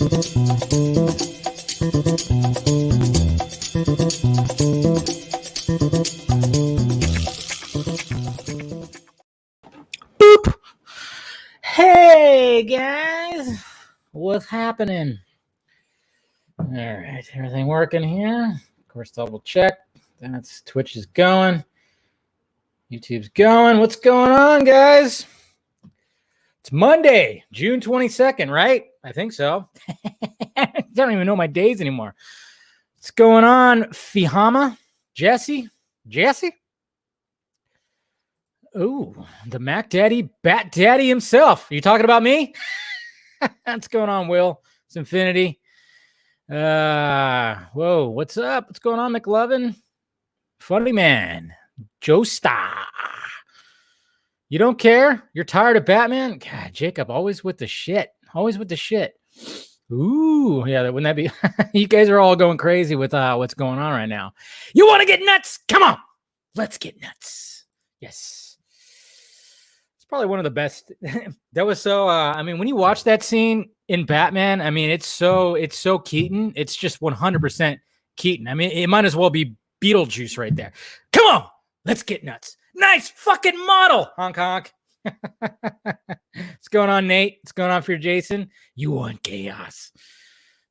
Boop. Hey guys, what's happening? All right, everything working here? Of course, double check. That's Twitch is going. YouTube's going. What's going on, guys? It's Monday, June 22nd, right? I think so. I don't even know my days anymore. What's going on, Fihama? Jesse? Ooh, the Mac Daddy, Bat Daddy himself. Are you talking about me? What's going on, Will? It's Infinity. Whoa, what's up? What's going on, McLovin? Funny man. Joe Star. You don't care? You're tired of Batman? God, Jacob, always with the shit. Always with the shit. Ooh, yeah, wouldn't that be? You guys are all going crazy with what's going on right now. You want to get nuts? Come on. Let's get nuts. Yes. It's probably one of the best. That was so, I mean, when you watch that scene in Batman, I mean, it's so Keaton. It's just 100% Keaton. I mean, it might as well be Beetlejuice right there. Come on. Let's get nuts. Nice fucking model, honk honk. What's going on, Nate? What's going on for Jason? You want chaos.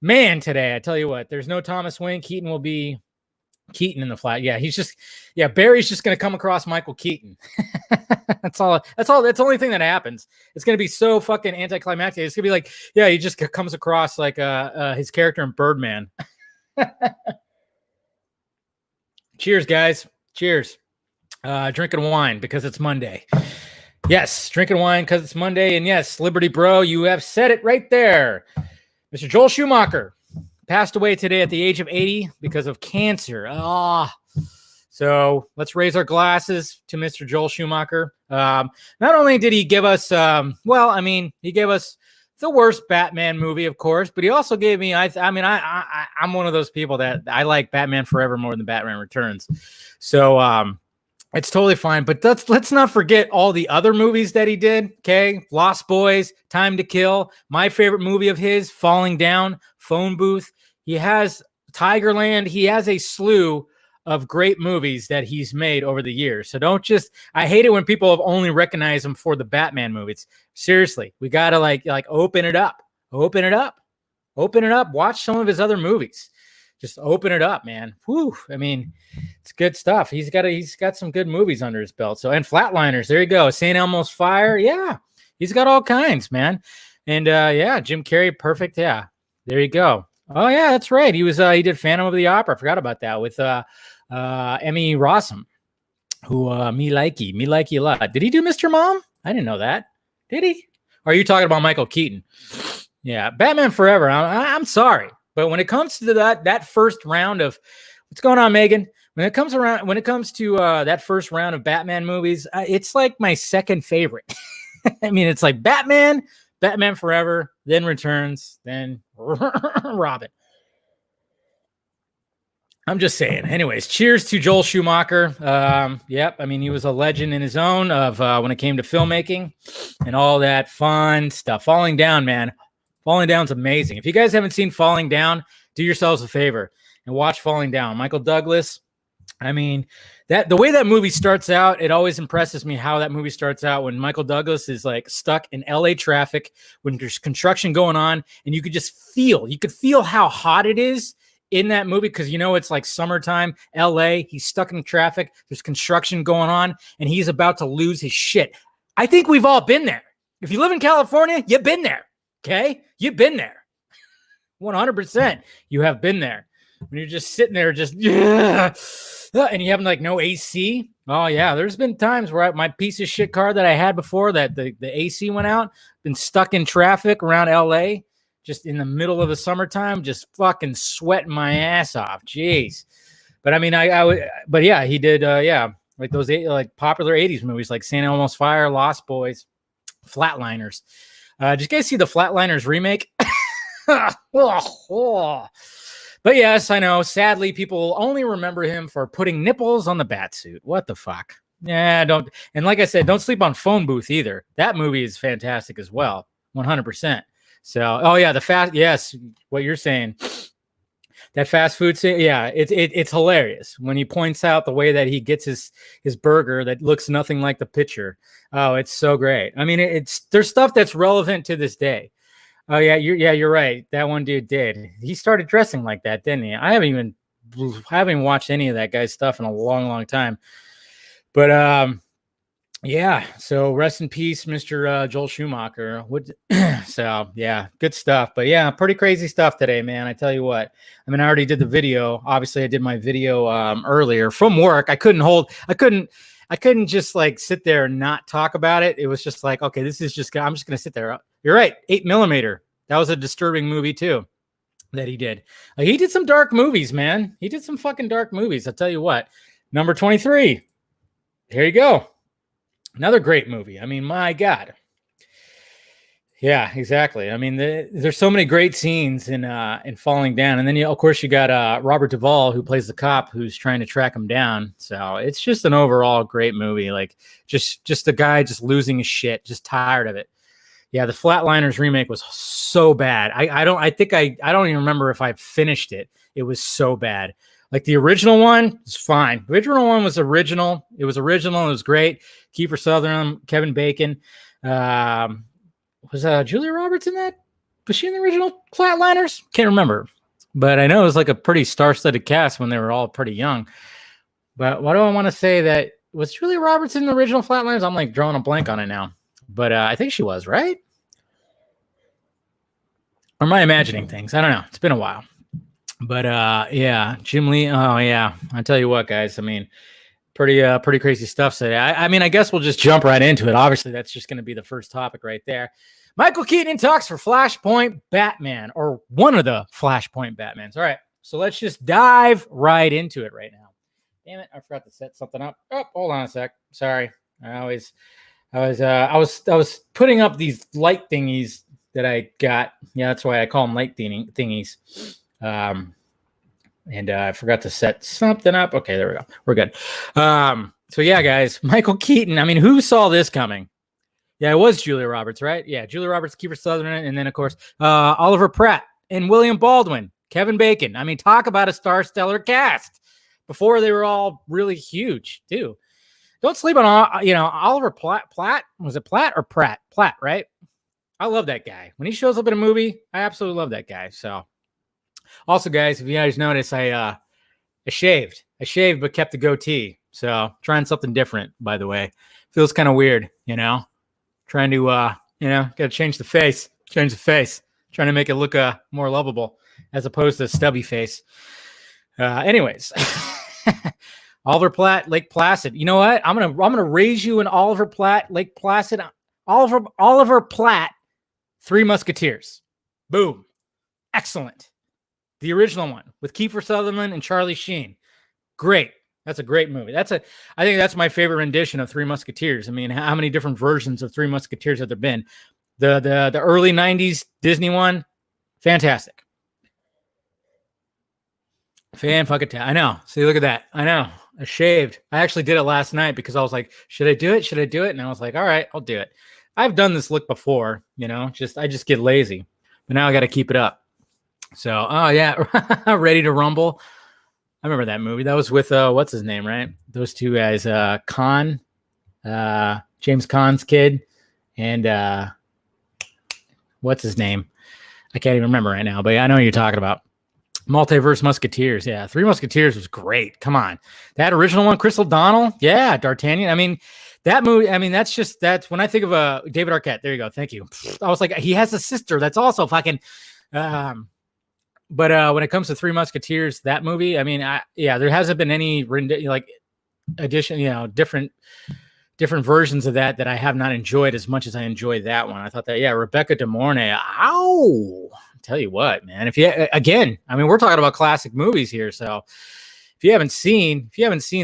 Man, today, I tell you what, there's no Thomas Wayne. Keaton will be Keaton in the flat. Yeah, Barry's just going to come across Michael Keaton. That's the only thing that happens. It's going to be so fucking anticlimactic. It's going to be like, yeah, he just comes across like his character in Birdman. Cheers, guys. Cheers. Drinking wine because it's Monday. Yes, drinking wine because it's Monday. And yes, Liberty Bro, you have said it right there. Mr. Joel Schumacher passed away today at the age of 80 because of cancer. So let's raise our glasses to Mr. Joel Schumacher. Not only did he give us, he gave us the worst Batman movie, of course, but he also gave me, I'm one of those people that I like Batman Forever more than Batman Returns. So, it's totally fine, but let's not forget all the other movies that he did, okay? Lost Boys, Time to Kill, my favorite movie of his, Falling Down, Phone Booth. He has Tigerland. He has a slew of great movies that he's made over the years. So I hate it when people have only recognized him for the Batman movies. Seriously, we got to like open it up. Watch some of his other movies. Just open it up, man. Whew. I mean, it's good stuff. He's got some good movies under his belt. So, and Flatliners, there you go. St. Elmo's Fire. Yeah. He's got all kinds, man. And Jim Carrey, perfect. Yeah. There you go. Oh yeah, that's right. He did Phantom of the Opera. I forgot about that with Emmy Rossum, who me likey a lot. Did he do Mr. Mom? I didn't know that. Did he? Or are you talking about Michael Keaton? Yeah, Batman Forever. I'm sorry. But when it comes to that first round of what's going on, Megan? When it comes to that first round of Batman movies, it's like my second favorite. I mean, it's like Batman Forever, then Returns, then Robin. I'm just saying. Anyways, cheers to Joel Schumacher. Yep. I mean, he was a legend in his own of when it came to filmmaking and all that fun stuff. Falling Down, man. Falling Down's amazing. If you guys haven't seen Falling Down, do yourselves a favor and watch Falling Down. Michael Douglas. I mean, the way that movie starts out, it always impresses me how that movie starts out when Michael Douglas is like stuck in LA traffic when there's construction going on, and you could feel how hot it is in that movie because it's like summertime, LA. He's stuck in traffic. There's construction going on, and he's about to lose his shit. I think we've all been there. If you live in California, you've been there. Okay, you've been there. 100%. You have been there. When you're just sitting there, and you have like no AC. Oh yeah, there's been times where my piece of shit car that I had before that the AC went out, been stuck in traffic around LA, just in the middle of the summertime, just fucking sweating my ass off. Jeez. But I mean, but yeah, he did. Like those like popular '80s movies like St. Elmo's Fire, Lost Boys, Flatliners. Did you guys see the Flatliners remake? But yes, I know. Sadly, people only remember him for putting nipples on the Batsuit. What the fuck? Yeah, don't. And like I said, don't sleep on Phone Booth either. That movie is fantastic as well. 100%. So, oh yeah, yes, what you're saying. That fast food scene, yeah, it's hilarious when he points out the way that he gets his burger that looks nothing like the picture. Oh, it's so great. I mean, there's stuff that's relevant to this day. Oh yeah, you're right. That one dude did. He started dressing like that, didn't he? I haven't even watched any of that guy's stuff in a long, long time. But yeah. So rest in peace, Mr. Joel Schumacher. So yeah, good stuff. But yeah, pretty crazy stuff today, man. I tell you what. I mean, I already did the video. Obviously, I did my video earlier from work. I couldn't just like sit there and not talk about it. It was just like, okay, I'm just gonna sit there. You're right. 8mm. That was a disturbing movie too that he did. He did some dark movies, man. He did some fucking dark movies. I'll tell you what. Number 23. Here you go. Another great movie. I mean, my God. Yeah, exactly. I mean, there's so many great scenes in Falling Down, and then of course you got Robert Duvall, who plays the cop who's trying to track him down. So it's just an overall great movie. Like just a guy just losing his shit, just tired of it. Yeah, the Flatliners remake was so bad. I don't even remember if I finished it. It was so bad. Like the original one is fine. The original one was original. It was original. It was great. Kiefer Sutherland, Kevin Bacon. Was Julia Roberts in that? Was she in the original Flatliners? Can't remember. But I know it was like a pretty star-studded cast when they were all pretty young. But what do I want to say? That was Julia Roberts in the original Flatliners? I'm like drawing a blank on it now. But I think she was, right? Or am I imagining things? I don't know. It's been a while. But yeah, Jim Lee. Oh yeah, I tell you what, guys. I mean, pretty crazy stuff today. I mean, I guess we'll just jump right into it. Obviously, that's just going to be the first topic right there. Michael Keaton talks for Flashpoint Batman, or one of the Flashpoint Batmans. All right, so let's just dive right into it right now. Damn it, I forgot to set something up. Oh, hold on a sec. Sorry, I was putting up these light thingies that I got. Yeah, that's why I call them light thingies. And I forgot to set something up. Okay, there we go. We're good. So yeah, guys, Michael Keaton. I mean, who saw this coming? Yeah, it was Julia Roberts, right? Yeah, Julia Roberts, Kiefer Sutherland, and then of course Oliver Pratt and William Baldwin, Kevin Bacon. I mean, talk about a star-stellar cast. Before they were all really huge too. Don't sleep on Oliver Platt. Was it Platt or Pratt? Platt, right? I love that guy. When he shows up in a movie, I absolutely love that guy. So, also, guys, if you guys notice, I shaved. I shaved, but kept the goatee. So, trying something different. By the way, feels kind of weird, Trying to, got to change the face. Trying to make it look more lovable as opposed to stubby face. Anyways. Oliver Platt, Lake Placid. You know what? I'm gonna raise you an Oliver Platt, Lake Placid. Oliver Platt, Three Musketeers. Boom. Excellent. The original one with Kiefer Sutherland and Charlie Sheen. Great. That's a great movie. I think that's my favorite rendition of Three Musketeers. I mean, how many different versions of Three Musketeers have there been? The early 90s Disney one, fantastic. I know. See, look at that. I know. I shaved. I actually did it last night because I was like, should I do it? And I was like, all right, I'll do it. I've done this look before, I just get lazy. But now I got to keep it up. So, oh yeah, Ready to Rumble. I remember that movie. That was with what's his name, right? Those two guys, James Caan's kid, and what's his name? I can't even remember right now, but I know what you're talking about. Multiverse Musketeers. Yeah, Three Musketeers was great. Come on. That original one, Chris O'Donnell. Yeah, D'Artagnan. I mean, that movie, that's when I think of David Arquette. There you go. Thank you. I was like, he has a sister that's also fucking but when it comes to Three Musketeers, that movie, I mean, there hasn't been any addition, different versions of that I have not enjoyed as much as I enjoyed that one. I thought that, Rebecca De Mornay. Ow. Tell you what, man, we're talking about classic movies here. So if you haven't seen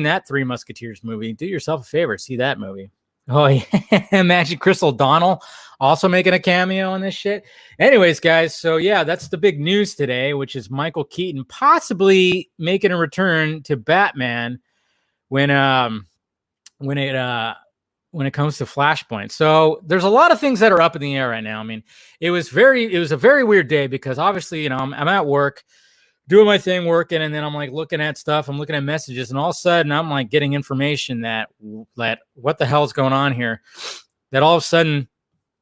that Three Musketeers movie, do yourself a favor, see that movie. Oh yeah. Imagine Chris O'Donnell also making a cameo on this shit. Anyways, guys. So yeah, that's the big news today, which is Michael Keaton possibly making a return to Batman when when it comes to Flashpoint. So there's a lot of things that are up in the air right now. I mean, it was a very weird day because obviously, I'm at work doing my thing, working, and then I'm like looking at stuff, I'm looking at messages, and all of a sudden I'm like getting information that what the hell's going on here? That all of a sudden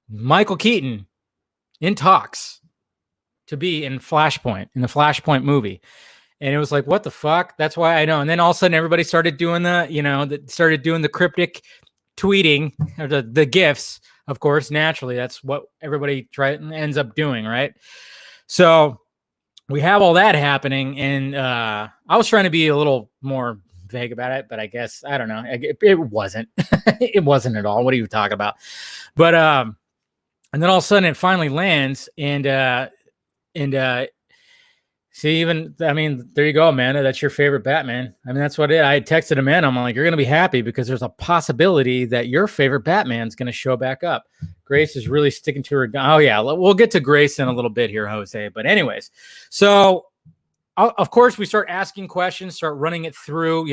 Michael Keaton in talks to be in Flashpoint, in the Flashpoint movie. And it was like, what the fuck? That's why I know. And then all of a sudden everybody started doing the cryptic tweeting, or the GIFs, of course, naturally. That's what everybody ends up doing, right? So we have all that happening. And I was trying to be a little more vague about it, but I guess, I don't know. It wasn't. It wasn't at all. What are you talking about? But, and then all of a sudden it finally lands, and see, there you go, Amanda. That's your favorite Batman. I mean, that's what I texted Amanda. I'm like, you're going to be happy because there's a possibility that your favorite Batman's going to show back up. Grace is really sticking to her. Oh, yeah. We'll get to Grace in a little bit here, Jose. But anyways, so of course we start asking questions, start running it through,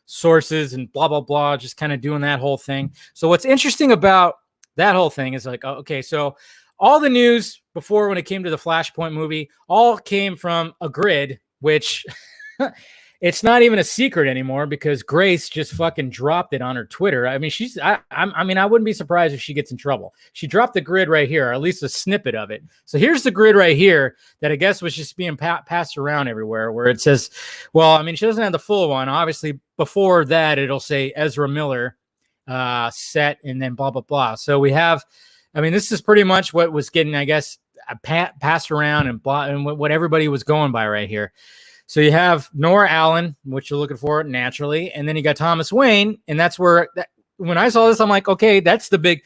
sources and blah, blah, blah, just kind of doing that whole thing. So what's interesting about that whole thing is like, okay, so all the news before, when it came to the Flashpoint movie, all came from a grid, which it's not even a secret anymore because Grace just fucking dropped it on her Twitter. I mean, I wouldn't be surprised if she gets in trouble. She dropped the grid right here, or at least a snippet of it. So here's the grid right here that I guess was just being passed around everywhere, where it says, well, I mean, she doesn't have the full one. Obviously, before that, it'll say Ezra Miller set, and then blah, blah, blah. So we have, this is pretty much what was getting, I guess, passed around and blah, and what everybody was going by right here. So you have Nora Allen, which you're looking for naturally, and then you got Thomas Wayne, and that's where when I saw this, I'm like, okay, that's the big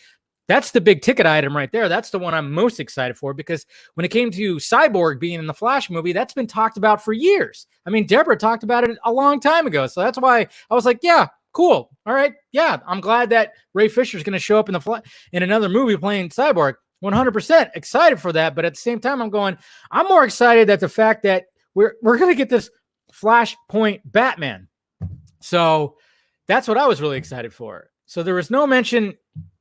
ticket item right there. That's the one I'm most excited for, because when it came to Cyborg being in the Flash movie, that's been talked about for years. I mean, Deborah talked about it a long time ago, so that's why I was like, yeah, cool. All right. Yeah. I'm glad that Ray Fisher is going to show up in another movie playing Cyborg. 100% excited for that. But at the same time, I'm more excited that the fact that we're going to get this Flashpoint Batman. So that's what I was really excited for. So there was no mention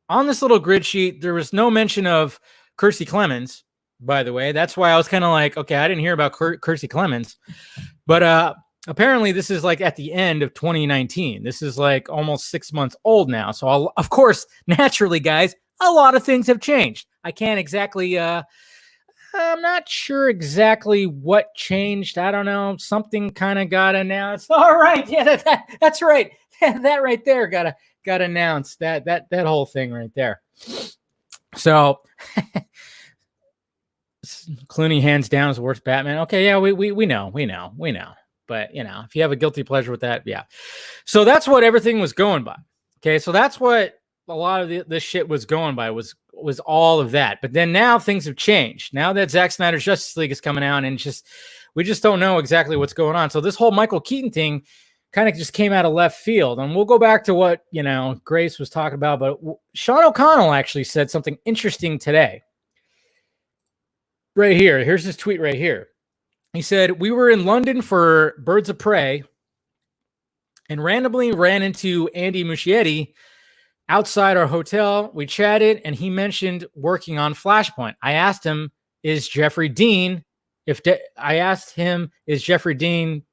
on this little grid sheet. There was no mention of Kiersey Clemons, by the way. That's why I was kind of like, okay, I didn't hear about Kiersey Clemons, but, apparently this is like at the end of 2019. This is like almost 6 months old now. So of course, naturally, guys, a lot of things have changed. I can't exactly, I'm not sure exactly what changed. I don't know. Something kind of got announced. All right. Yeah, that's right. That right there got announced. That whole thing right there. So Clooney hands down is the worst Batman. Okay. Yeah, we know. But, if you have a guilty pleasure with that, yeah. So that's what everything was going by. Okay, so that's what a lot of this shit was going by, was all of that. But then now things have changed. Now that Zack Snyder's Justice League is coming out, and we just don't know exactly what's going on. So this whole Michael Keaton thing kind of just came out of left field. And we'll go back to what, Grace was talking about. But Sean O'Connell actually said something interesting today. Right here. Here's his tweet right here. He said, we were in London for Birds of Prey and randomly ran into Andy Muschietti outside our hotel. We chatted, and he mentioned working on Flashpoint. I asked him, is Jeffrey Dean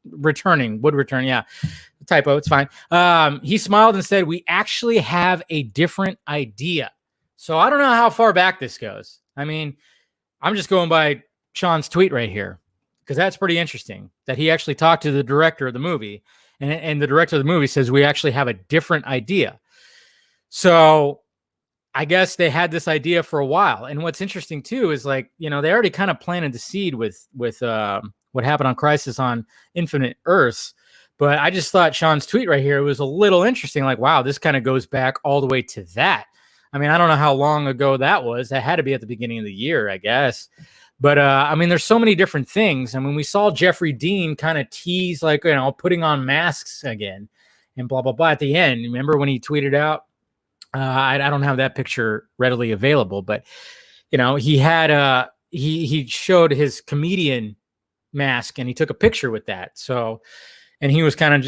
returning? Would return, yeah. Typo, it's fine. He smiled and said, we actually have a different idea. So I don't know how far back this goes. I mean, I'm just going by Sean's tweet right here, because that's pretty interesting that he actually talked to the director of the movie, and the director of the movie says we actually have a different idea. So I guess they had this idea for a while. And what's interesting too is, like, they already kind of planted the seed with what happened on Crisis on Infinite Earths. But I just thought Sean's tweet right here was a little interesting. Like, wow, this kind of goes back all the way to that. I mean, I don't know how long ago that was. That had to be at the beginning of the year, I guess. But, there's so many different things. I mean, we saw Jeffrey Dean kind of tease, like, putting on masks again and blah, blah, blah at the end. Remember when he tweeted out? I don't have that picture readily available, but, he had he showed his comedian mask, and he took a picture with that. So And he was kind of,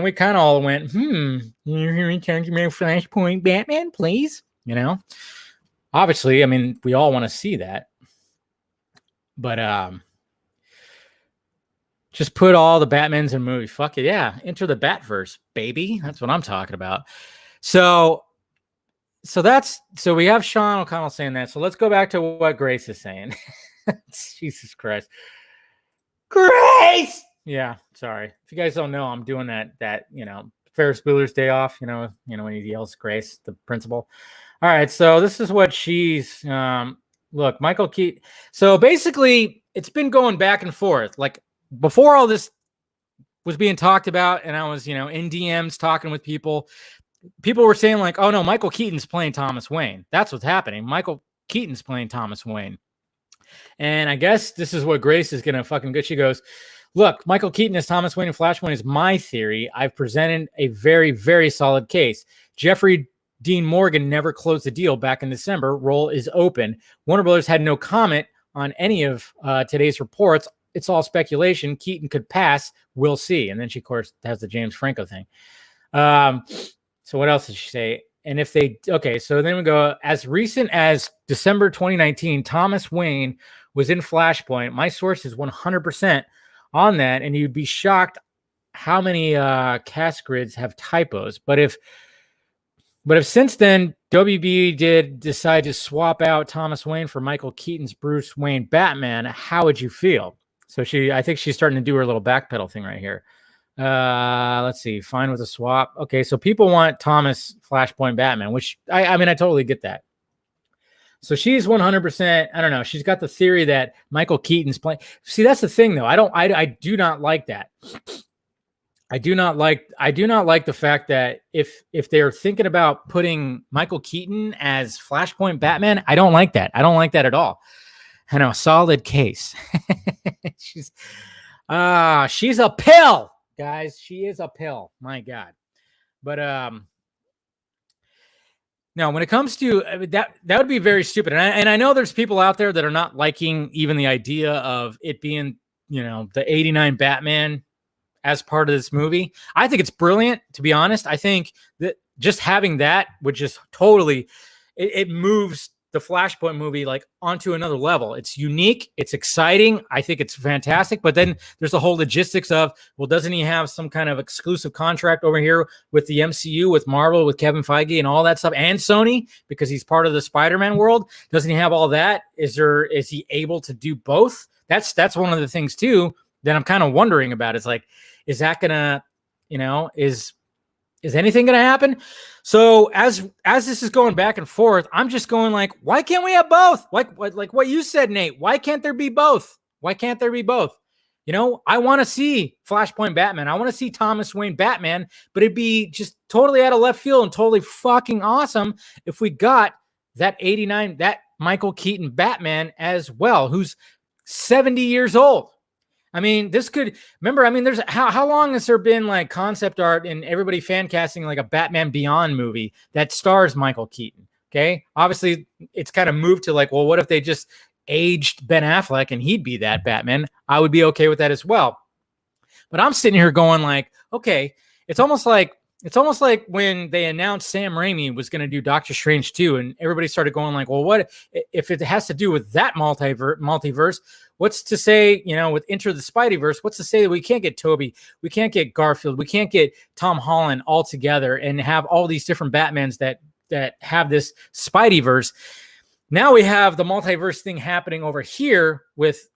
we kind of all went, you're talking about Flashpoint Batman, please. Obviously, I mean, we all want to see that. But just put all the Batmans in a movie. Fuck it. Yeah. Enter the Batverse, baby. That's what I'm talking about. So we have Sean O'Connell saying that. So let's go back to what Grace is saying. Jesus Christ. Grace! Yeah, sorry. If you guys don't know, I'm doing that Ferris Bueller's Day Off, when he yells Grace, the principal. All right, so this is what she's look, Michael Keaton. So basically, it's been going back and forth. Like before all this was being talked about, and I was, in DMs talking with people were saying like, oh no, Michael Keaton's playing Thomas Wayne. That's what's happening. Michael Keaton's playing Thomas Wayne. And I guess this is what Grace is going to fucking get. She goes, look, Michael Keaton as Thomas Wayne in Flashpoint is my theory. I've presented a very, very solid case. Jeffrey Dean Morgan never closed the deal back in December. Role is open. Warner Brothers had no comment on any of today's reports. It's all speculation. Keaton could pass. We'll see. And then she, of course, has the James Franco thing. So what else did she say? And if they, okay, so then we go, as recent as December 2019, Thomas Wayne was in Flashpoint. My source is 100% on that. And you'd be shocked how many cast grids have typos. But if since then WB did decide to swap out Thomas Wayne for Michael Keaton's Bruce Wayne Batman, how would you feel? So I think she's starting to do her little backpedal thing right here. Let's see. Fine with a swap. Okay, so people want Thomas Flashpoint Batman, which I mean, I totally get that. So she's 100%. I don't know. She's got the theory that Michael Keaton's playing. See, that's the thing, though. I do not like that. I do not like the fact that if they're thinking about putting Michael Keaton as Flashpoint Batman, I don't like that. I don't like that at all. I know, solid case. She's a pill. Guys, she is a pill. My God. But now when it comes to that would be very stupid. And I know there's people out there that are not liking even the idea of it being, the 89 Batman as part of this movie. I think it's brilliant, to be honest. I think that just having that would just totally it moves the Flashpoint movie like onto another level. It's unique. It's exciting. I think it's fantastic. But then there's the whole logistics of, well, doesn't he have some kind of exclusive contract over here with the MCU, with Marvel, with Kevin Feige and all that stuff, and Sony, because he's part of the Spider-Man world? Doesn't he have all that? Is he able to do both? That's one of the things too that I'm kind of wondering about. It's like, is that gonna, is anything going to happen? So as this is going back and forth, I'm just going like, why can't we have both? Like what you said, Nate. Why can't there be both? Why can't there be both? I want to see Flashpoint Batman. I want to see Thomas Wayne Batman, but it'd be just totally out of left field and totally fucking awesome if we got that 89, that Michael Keaton Batman as well, who's 70 years old. I mean, this could, remember, I mean, there's how long has there been like concept art and everybody fan casting like a Batman Beyond movie that stars Michael Keaton? Okay. Obviously it's kind of moved to like, well, what if they just aged Ben Affleck and he'd be that Batman? I would be okay with that as well. But I'm sitting here going like, okay, it's almost like when they announced Sam Raimi was going to do Doctor Strange 2, and everybody started going like, well, what if it has to do with that multiverse? What's to say, with Enter the Spideyverse, what's to say that we can't get Toby, we can't get Garfield, we can't get Tom Holland all together and have all these different Batmans that have this Spideyverse? Now we have the multiverse thing happening over here with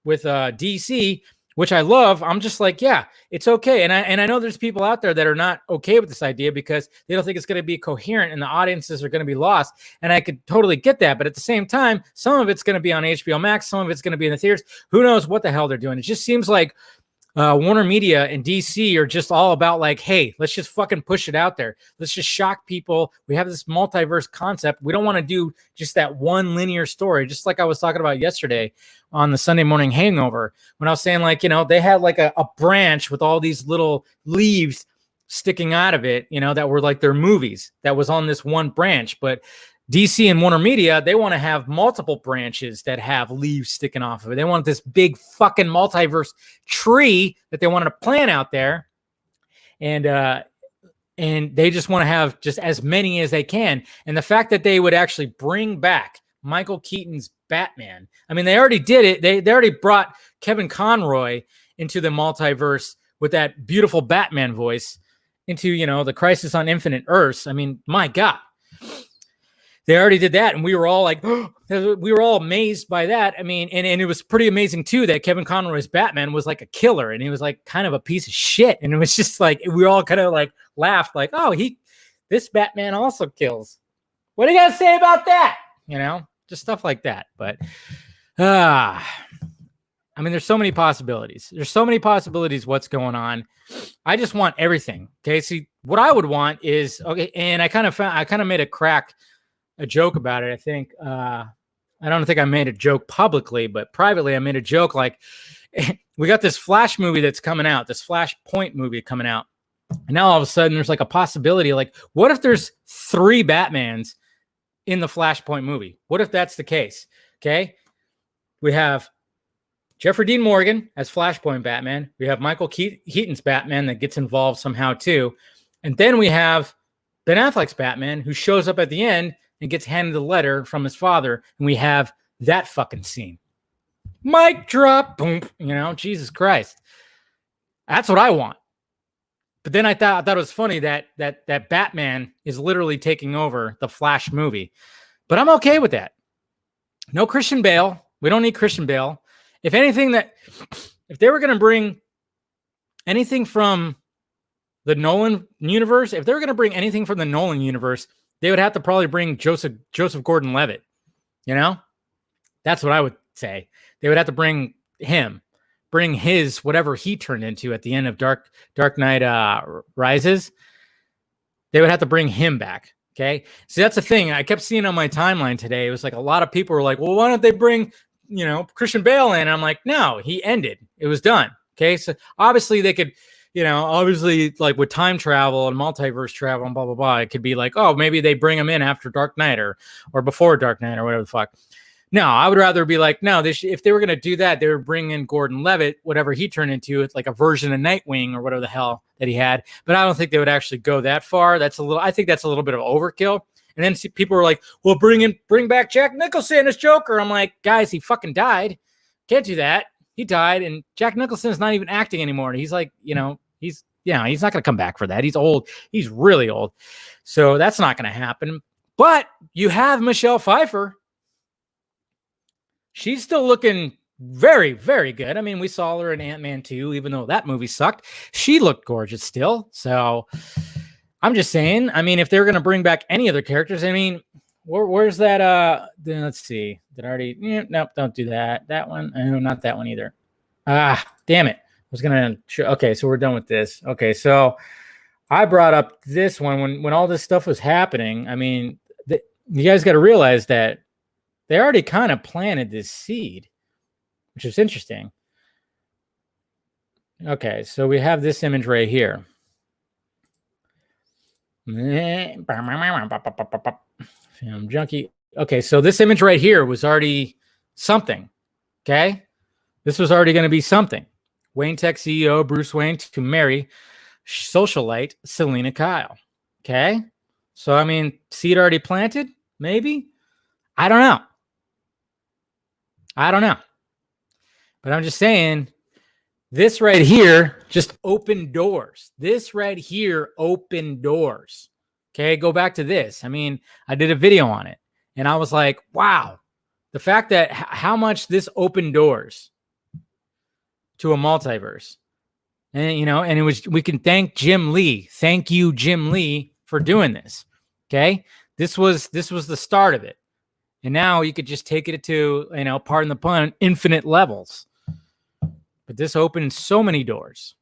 DC, which I love. I'm just like, yeah, it's okay. And I know there's people out there that are not okay with this idea because they don't think it's going to be coherent and the audiences are going to be lost. And I could totally get that. But at the same time, some of it's going to be on HBO Max. Some of it's going to be in the theaters. Who knows what the hell they're doing? It just seems like Warner Media and DC are just all about like, hey, let's just fucking push it out there. Let's just shock people. We have this multiverse concept. We don't want to do just that one linear story. Just like I was talking about yesterday on the Sunday Morning Hangover, when I was saying like, they had like a branch with all these little leaves sticking out of it, that were like their movies that was on this one branch. But DC and Warner Media, they want to have multiple branches that have leaves sticking off of it. They want this big fucking multiverse tree that they wanted to plant out there. And they just want to have just as many as they can. And the fact that they would actually bring back Michael Keaton's Batman. I mean, they already did it. They already brought Kevin Conroy into the multiverse with that beautiful Batman voice into, the Crisis on Infinite Earths. I mean, my God. They already did that, and we were all like, we were all amazed by that. I mean, and it was pretty amazing too that Kevin Conroy's Batman was like a killer, and he was like kind of a piece of shit, and it was just like we all kind of like laughed, like, oh, this Batman also kills. What do you got to say about that? Just stuff like that. But I mean, there's so many possibilities. There's so many possibilities. What's going on? I just want everything. Okay, see, what I would want is okay, and I kind of made a joke about it. I think I don't think I made a joke publicly, but privately I made a joke like we got this Flash movie that's coming out, this Flashpoint movie coming out. And now all of a sudden there's like a possibility, like what if there's 3 Batmans in the Flashpoint movie? What if that's the case? Okay. We have Jeffrey Dean Morgan as Flashpoint Batman. We have Michael Keaton's Batman that gets involved somehow too. And then we have Ben Affleck's Batman who shows up at the end and gets handed the letter from his father, and we have that fucking scene. Mic drop, boom, Jesus Christ. That's what I want. But then I thought it was funny that Batman is literally taking over the Flash movie. But I'm okay with that. No Christian Bale. We don't need Christian Bale. If they were going to bring anything from the Nolan universe, if they were going to bring anything from the Nolan universe, they would have to probably bring Joseph Gordon-Levitt. That's what I would say. They would have to bring him, bring his whatever he turned into at the end of Dark Knight Rises. They would have to bring him back. Okay, so that's the thing. I kept seeing on my timeline today. It was like a lot of people were like, "Well, why don't they bring Christian Bale in?" And I'm like, "No, he ended. It was done." Okay, so obviously they could. Obviously, like with time travel and multiverse travel and blah, blah, blah, it could be like, oh, maybe they bring him in after Dark Knight or before Dark Knight or whatever the fuck. No, I would rather be like, no, if they were going to do that, they would bring in Gordon-Levitt, whatever he turned into. It's like a version of Nightwing or whatever the hell that he had. But I don't think they would actually go that far. I think that's a little bit of overkill. And then people were like, well, bring back Jack Nicholson as Joker. I'm like, guys, he fucking died. Can't do that. He died. And Jack Nicholson is not even acting anymore. He's like, he's not going to come back for that. He's old. He's really old. So that's not going to happen. But you have Michelle Pfeiffer. She's still looking very, very good. I mean, we saw her in Ant-Man 2, even though that movie sucked. She looked gorgeous still. So I'm just saying, I mean, if they're going to bring back any other characters, I mean, where's that? Let's see. Did I already? Nope, don't do that. That one. No, not that one either. Damn it. I was going to, okay, so we're done with this. Okay, so I brought up this one when all this stuff was happening. I mean, you guys got to realize that they already kind of planted this seed, which is interesting. Okay, so we have this image right here. Film junkie. Okay, so this image right here was already something. Okay, this was already going to be something. Wayne Tech CEO Bruce Wayne to marry socialite Selena Kyle. Okay, so I mean, seed already planted? Maybe. I don't know. But I'm just saying, this right here just opened doors. This right here opened doors. Okay, go back to this. I mean, I did a video on it, and I was like, wow, the fact that how much this opened doors to a multiverse. And, and it was, we can thank Jim Lee. Thank you, Jim Lee, for doing this. Okay, this was the start of it. And now you could just take it to, pardon the pun, infinite levels. But this opened so many doors.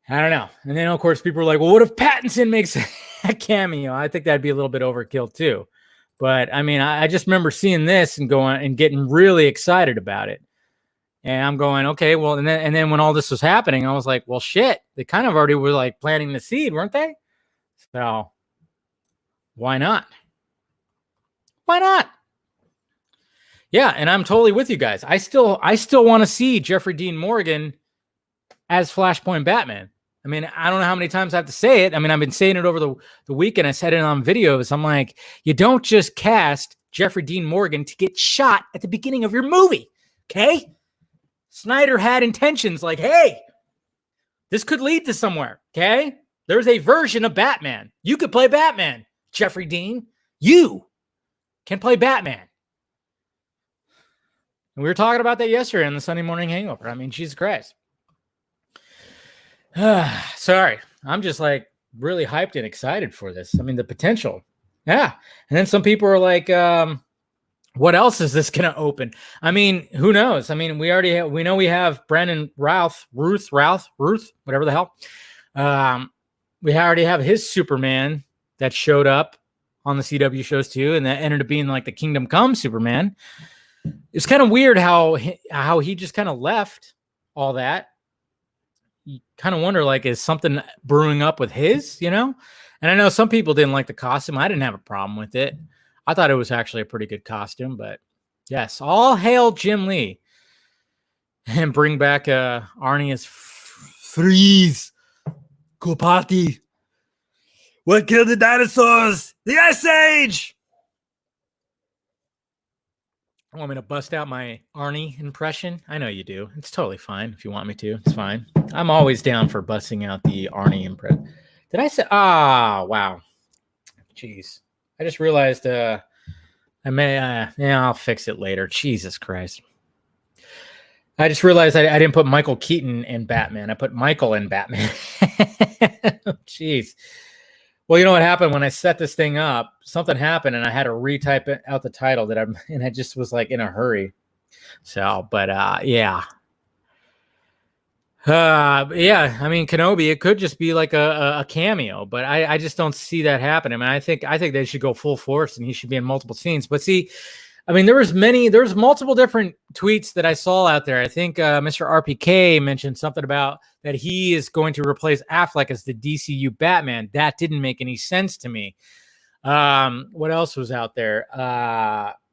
I don't know. And then, of course, people are like, well, what if Pattinson makes a cameo? I think that'd be a little bit overkill, too. But, I mean, I just remember seeing this and going and getting really excited about it. And I'm going, okay, well, and then when all this was happening, I was like, well, shit. They kind of already were, like, planting the seed, weren't they? So Why not? Why not? Yeah, and I'm totally with you guys. I still want to see Jeffrey Dean Morgan as Flashpoint Batman. I mean, I don't know how many times I have to say it. I mean, I've been saying it over the weekend. I said it on videos. I'm like, you don't just cast Jeffrey Dean Morgan to get shot at the beginning of your movie, okay? Snyder had intentions like, hey, this could lead to somewhere, okay? There's a version of Batman. You could play Batman, Jeffrey Dean. You can play Batman. And we were talking about that yesterday in the Sunday Morning Hangover. I mean, Jesus Christ. Sorry. I'm just like really hyped and excited for this. I mean, the potential. Yeah. And then some people are like, what else is this going to open? I mean, who knows? I mean, we know we have Brandon Ruth, whatever the hell. We already have his Superman that showed up on the CW shows too. And that ended up being like the Kingdom Come Superman. It's kind of weird how he just kind of left all that. You kind of wonder, like, is something brewing up with his, you know? And I know some people didn't like the costume. I didn't have a problem with it. I thought it was actually a pretty good costume, but yes, all hail Jim Lee. And bring back Arnie as Freeze. Cool party. What killed the dinosaurs? The Ice Age! Want me to bust out my Arnie impression? I know you do. It's totally fine if you want me to. It's fine. I'm always down for busting out the Arnie impression. Did I say? Wow. Jeez. I just realized I may. I'll fix it later. Jesus Christ. I just realized I didn't put Michael Keaton in Batman. I put Michael in Batman. Jeez. Well, you know what happened when I set this thing up? Something happened, and I had to retype out the title and I just was like in a hurry. So, but yeah. Yeah. I mean, Kenobi, it could just be like a cameo, but I just don't see that happening. I mean, I think they should go full force, and he should be in multiple scenes. But see, I mean, there's multiple different tweets that I saw out there. I think Mr. RPK mentioned something about that he is going to replace Affleck as the DCU Batman. That didn't make any sense to me. What else was out there?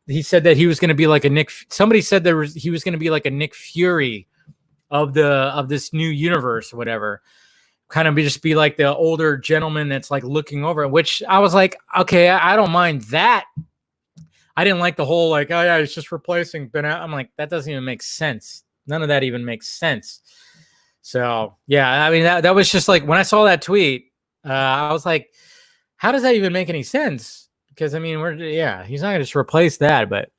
He said that he was going to be like somebody said he was going to be like a Nick Fury of this new universe or whatever. Kind of just be like the older gentleman that's like looking over it, which I was like, okay, I don't mind that. I didn't like the whole like, oh yeah, it's just replacing Ben. I'm like, that doesn't even make sense. None of that even makes sense. So yeah, I mean that was just like when I saw that tweet, I was like, how does that even make any sense? Because I mean, he's not gonna just replace that, but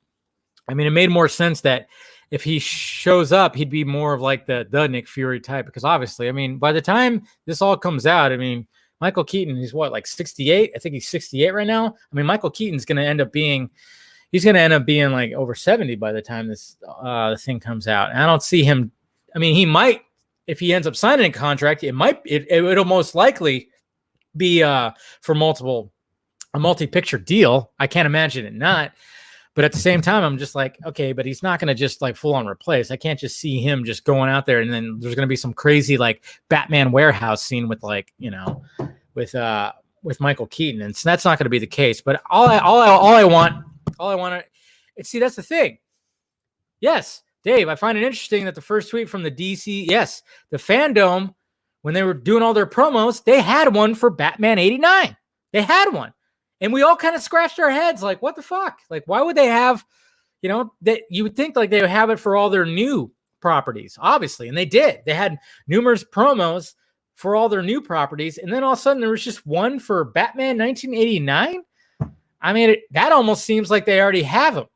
I mean, it made more sense that if he shows up, he'd be more of like the Nick Fury type. Because obviously, I mean, by the time this all comes out, I mean, Michael Keaton, he's what, like 68? I think he's 68 right now. I mean, Michael Keaton's gonna end up being like over 70 by the time this thing comes out. And I don't see him. I mean, he might, if he ends up signing a contract, it'll most likely be for a multi-picture deal. I can't imagine it not. But at the same time, I'm just like, okay, but he's not going to just like full on replace. I can't just see him just going out there and then there's going to be some crazy like Batman warehouse scene with like, you know, with Michael Keaton. And so that's not going to be the case. But all I want to see, that's the thing. Yes, Dave, I find it interesting that the first tweet from the DC, yes, the fandom, when they were doing all their promos, they had one for Batman 89. They had one. And we all kind of scratched our heads like, what the fuck? Like, why would they have, you know, that you would think like they would have it for all their new properties, obviously. And they did. They had numerous promos for all their new properties. And then all of a sudden there was just one for Batman 1989. I mean, that almost seems like they already have him.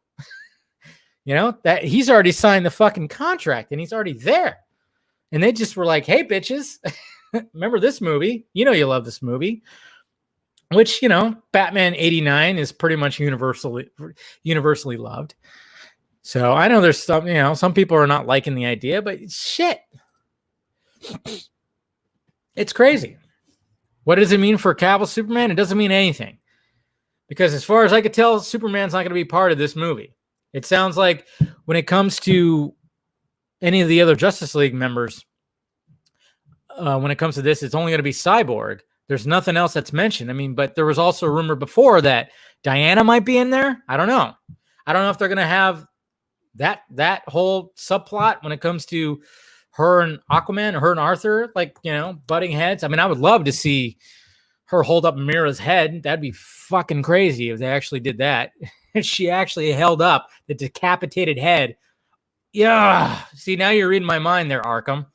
You know, that he's already signed the fucking contract and he's already there. And they just were like, hey, bitches, remember this movie? You know, you love this movie. Which, you know, Batman 89 is pretty much universally loved. So I know there's some, you know, some people are not liking the idea, but shit. It's crazy. What does it mean for Cavill Superman? It doesn't mean anything. Because as far as I could tell, Superman's not going to be part of this movie. It sounds like when it comes to any of the other Justice League members, when it comes to this, it's only going to be Cyborg. There's nothing else that's mentioned. I mean, but there was also a rumor before that Diana might be in there. I don't know. I don't know if they're going to have that whole subplot when it comes to her and Aquaman, or her and Arthur, like, butting heads. I mean, I would love to see her hold up Mira's head. That'd be fucking crazy if they actually did that. She actually held up the decapitated head. Yeah. See, now you're reading my mind there, Arkham.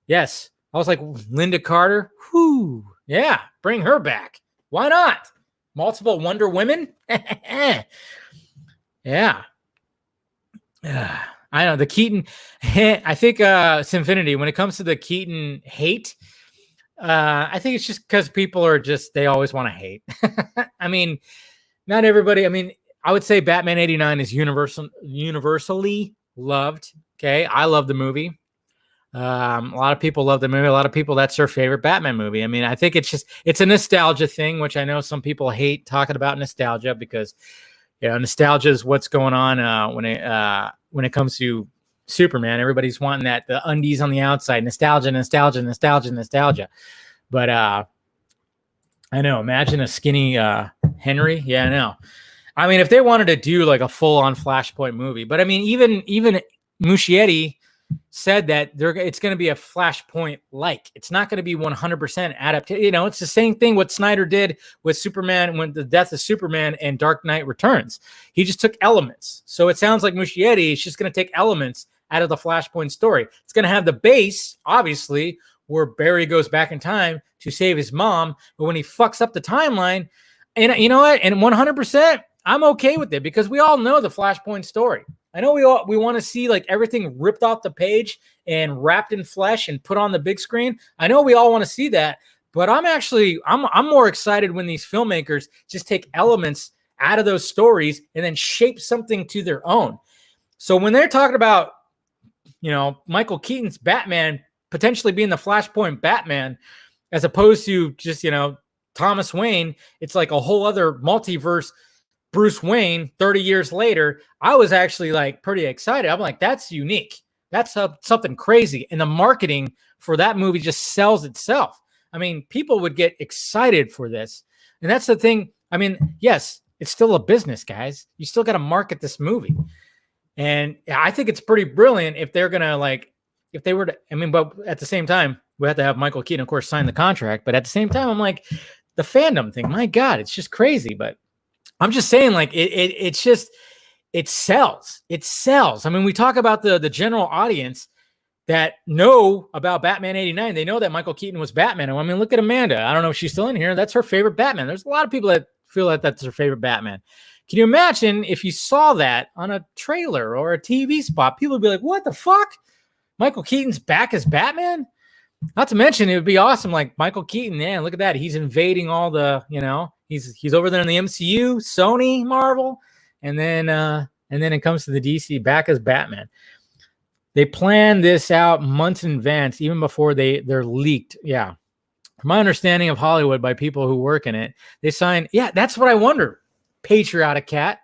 Yes. I was like, Linda Carter. Whoo. Yeah. Bring her back. Why not? Multiple Wonder Women. Yeah. I know the Keaton. I think Sinfinity, when it comes to the Keaton hate, I think it's just because people are they always want to hate. I mean, not everybody. I mean, I would say Batman '89 is universally loved. Okay, I love the movie. A lot of people love the movie. A lot of people, that's their favorite Batman movie. I mean, I think it's a nostalgia thing, which I know some people hate talking about nostalgia because, nostalgia is what's going on when it comes to Superman. Everybody's wanting the undies on the outside, nostalgia. But I know, imagine a skinny Henry. Yeah, I know. I mean, if they wanted to do like a full-on Flashpoint movie, but I mean, even Muschietti said that it's going to be a Flashpoint like. It's not going to be 100% adaptation. It's the same thing what Snyder did with Superman when the death of Superman and Dark Knight Returns. He just took elements. So it sounds like Muschietti is just going to take elements out of the Flashpoint story. It's going to have the base, obviously, where Barry goes back in time to save his mom. But when he fucks up the timeline, and you know what? And 100%, I'm okay with it because we all know the Flashpoint story. I know we want to see like everything ripped off the page and wrapped in flesh and put on the big screen. I know we all want to see that, but I'm more excited when these filmmakers just take elements out of those stories and then shape something to their own. So when they're talking about, Michael Keaton's Batman potentially being the Flashpoint Batman, as opposed to just, Thomas Wayne, it's like a whole other multiverse Bruce Wayne 30 years later. I was actually like pretty excited. I'm like, that's unique. That's something crazy. And the marketing for that movie just sells itself. I mean, people would get excited for this. And that's the thing. I mean, yes, it's still a business, guys. You still got to market this movie. And I think it's pretty brilliant if they're going to if they were to, but at the same time, we have to have Michael Keaton, of course, sign the contract. But at the same time, I'm like, the fandom thing, my God, it's just crazy. But I'm just saying, like, it sells. It sells. I mean, we talk about the general audience that know about Batman '89. They know that Michael Keaton was Batman. I mean, look at Amanda. I don't know if she's still in here. That's her favorite Batman. There's a lot of people that feel like that's their favorite Batman. Can you imagine if you saw that on a trailer or a TV spot? People would be like, what the fuck? Michael Keaton's back as Batman? Not to mention, it would be awesome. Like Michael Keaton, man, look at that. He's invading all the, he's over there in the MCU, Sony, Marvel, and then it comes to the DC back as Batman. They plan this out months in advance, even before they're leaked. Yeah, from my understanding of Hollywood by people who work in it, they sign. Yeah, that's what I wonder. Patriotic cat.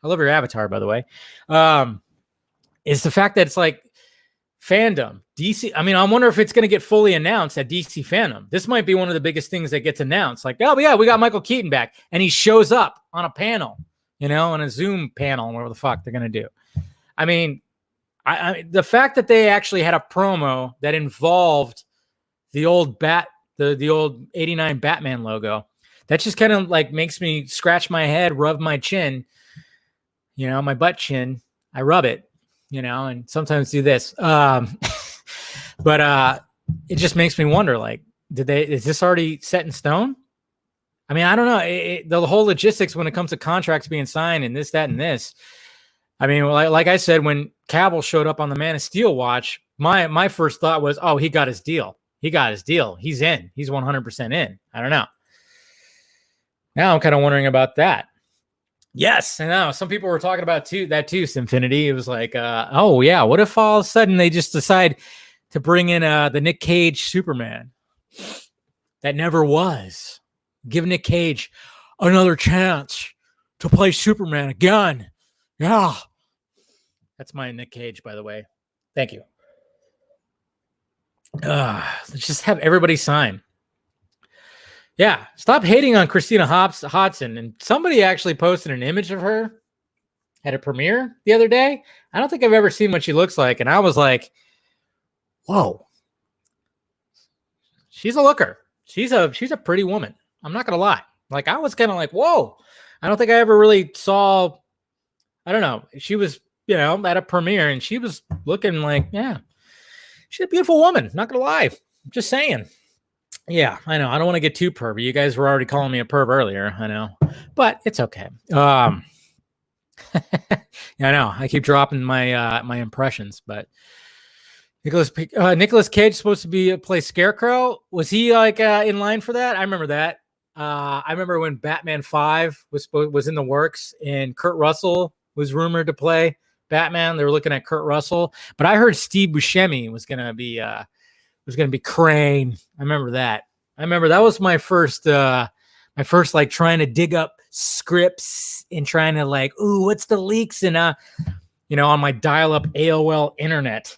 I love your avatar, by the way. Is the fact that it's like fandom. DC, I mean, I wonder if it's going to get fully announced at DC Fandom. This might be one of the biggest things that gets announced. Like, oh, yeah, we got Michael Keaton back. And he shows up on a panel, on a Zoom panel, whatever the fuck they're going to do. I mean, the fact that they actually had a promo that involved the old the old '89 Batman logo, that just kind of like makes me scratch my head, rub my chin, my butt chin. I rub it, and sometimes do this. But it just makes me wonder, like, is this already set in stone? I mean, I don't know. The whole logistics when it comes to contracts being signed and this, that, and this. I mean, like I said, when Cavill showed up on the Man of Steel watch, my first thought was, oh, he got his deal. He got his deal. He's in. He's 100% in. I don't know. Now I'm kind of wondering about that. Yes, I know. Some people were talking about that too, Sinfinity. It was like, oh, yeah, what if all of a sudden they just decide to bring in the Nick Cage Superman that never was? Give Nick Cage another chance to play Superman again. Yeah. That's my Nick Cage, by the way. Thank you. Let's just have everybody sign. Yeah, stop hating on Christina Hodson. And somebody actually posted an image of her at a premiere the other day. I don't think I've ever seen what she looks like, and I was like, "Whoa, she's a looker. She's a pretty woman." I'm not gonna lie. Like I was kind of like, "Whoa." I don't think I ever really saw. I don't know. She was, at a premiere, and she was looking like, yeah, she's a beautiful woman. Not gonna lie. I'm just saying. Yeah, I know. I don't want to get too pervy. You guys were already calling me a perv earlier. I know, but it's okay. Yeah, I know. I keep dropping my impressions, but Nicholas Cage supposed to be play Scarecrow. Was he like in line for that? I remember that. I remember when Batman 5 was in the works, and Kurt Russell was rumored to play Batman. They were looking at Kurt Russell, but I heard Steve Buscemi was gonna be Crane. I remember that. I remember that was my first like trying to dig up scripts and trying to like, ooh, what's the leaks and on my dial-up AOL internet.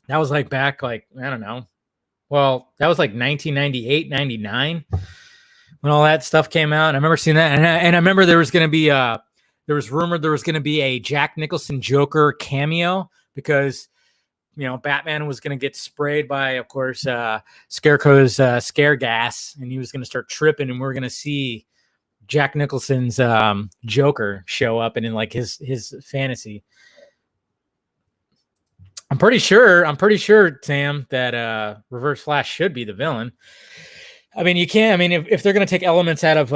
That was like back like, I don't know. Well, that was like 1998, 99 when all that stuff came out. And I remember seeing that. And I remember there was rumored there was going to be a Jack Nicholson Joker cameo because, Batman was going to get sprayed by, of course, Scarecrow's scare gas, and he was going to start tripping, and we're going to see Jack Nicholson's Joker show up and in like his fantasy. I'm pretty sure, Sam, that Reverse Flash should be the villain. I mean, if they're going to take elements out of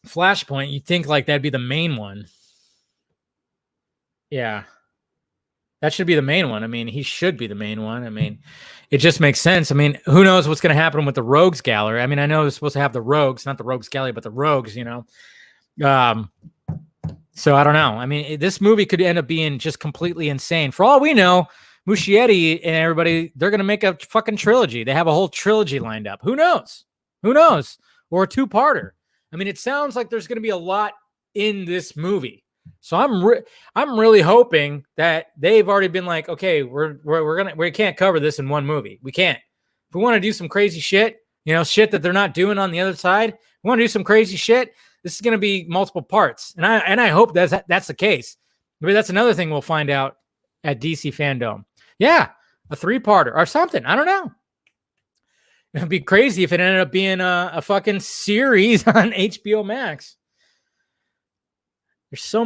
Flashpoint, you'd think like that'd be the main one. Yeah. That should be the main one. I mean, he should be the main one. I mean, it just makes sense. I mean, who knows what's going to happen with the Rogues Gallery? I mean, I know it's supposed to have the Rogues, not the Rogues Gallery, but the Rogues, So I don't know. I mean, this movie could end up being just completely insane. For all we know, Muschietti and everybody, they're going to make a fucking trilogy. They have a whole trilogy lined up. Who knows? Or a two-parter. I mean, it sounds like there's going to be a lot in this movie. So I'm really hoping that they've already been like, okay, we can't cover this in one movie. We can't. If we want to do some crazy shit, shit that they're not doing on the other side, we want to do some crazy shit. This is going to be multiple parts, and I hope that's the case. Maybe that's another thing we'll find out at DC Fandom. Yeah, a 3-parter or something. I don't know. It'd be crazy if it ended up being a fucking series on HBO Max. There's so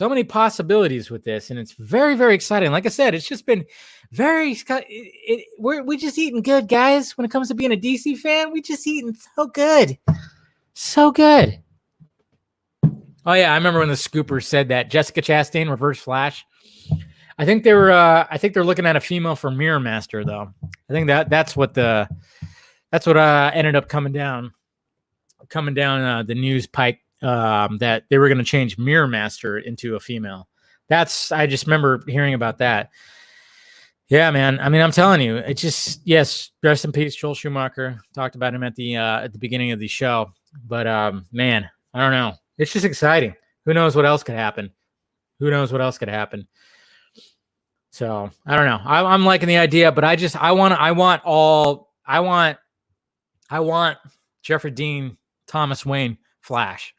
many possibilities with this, and it's very, very exciting. Like I said, it's just been we just eating good, guys. When it comes to being a DC fan, we just eating so good. So good. Oh, yeah, I remember when the Scoopers said that. Jessica Chastain, Reverse Flash. I think they're looking at a female for Mirror Master, though. I think that's what ended up coming down the news pipe. That they were going to change Mirror Master into a female. I just remember hearing about that. Yeah, man. I mean, I'm telling you, it just, yes, rest in peace, Joel Schumacher. Talked about him at the beginning of the show. But man, I don't know. It's just exciting. Who knows what else could happen? So I don't know. I'm liking the idea, but I want Jeffrey Dean, Thomas Wayne, Flash,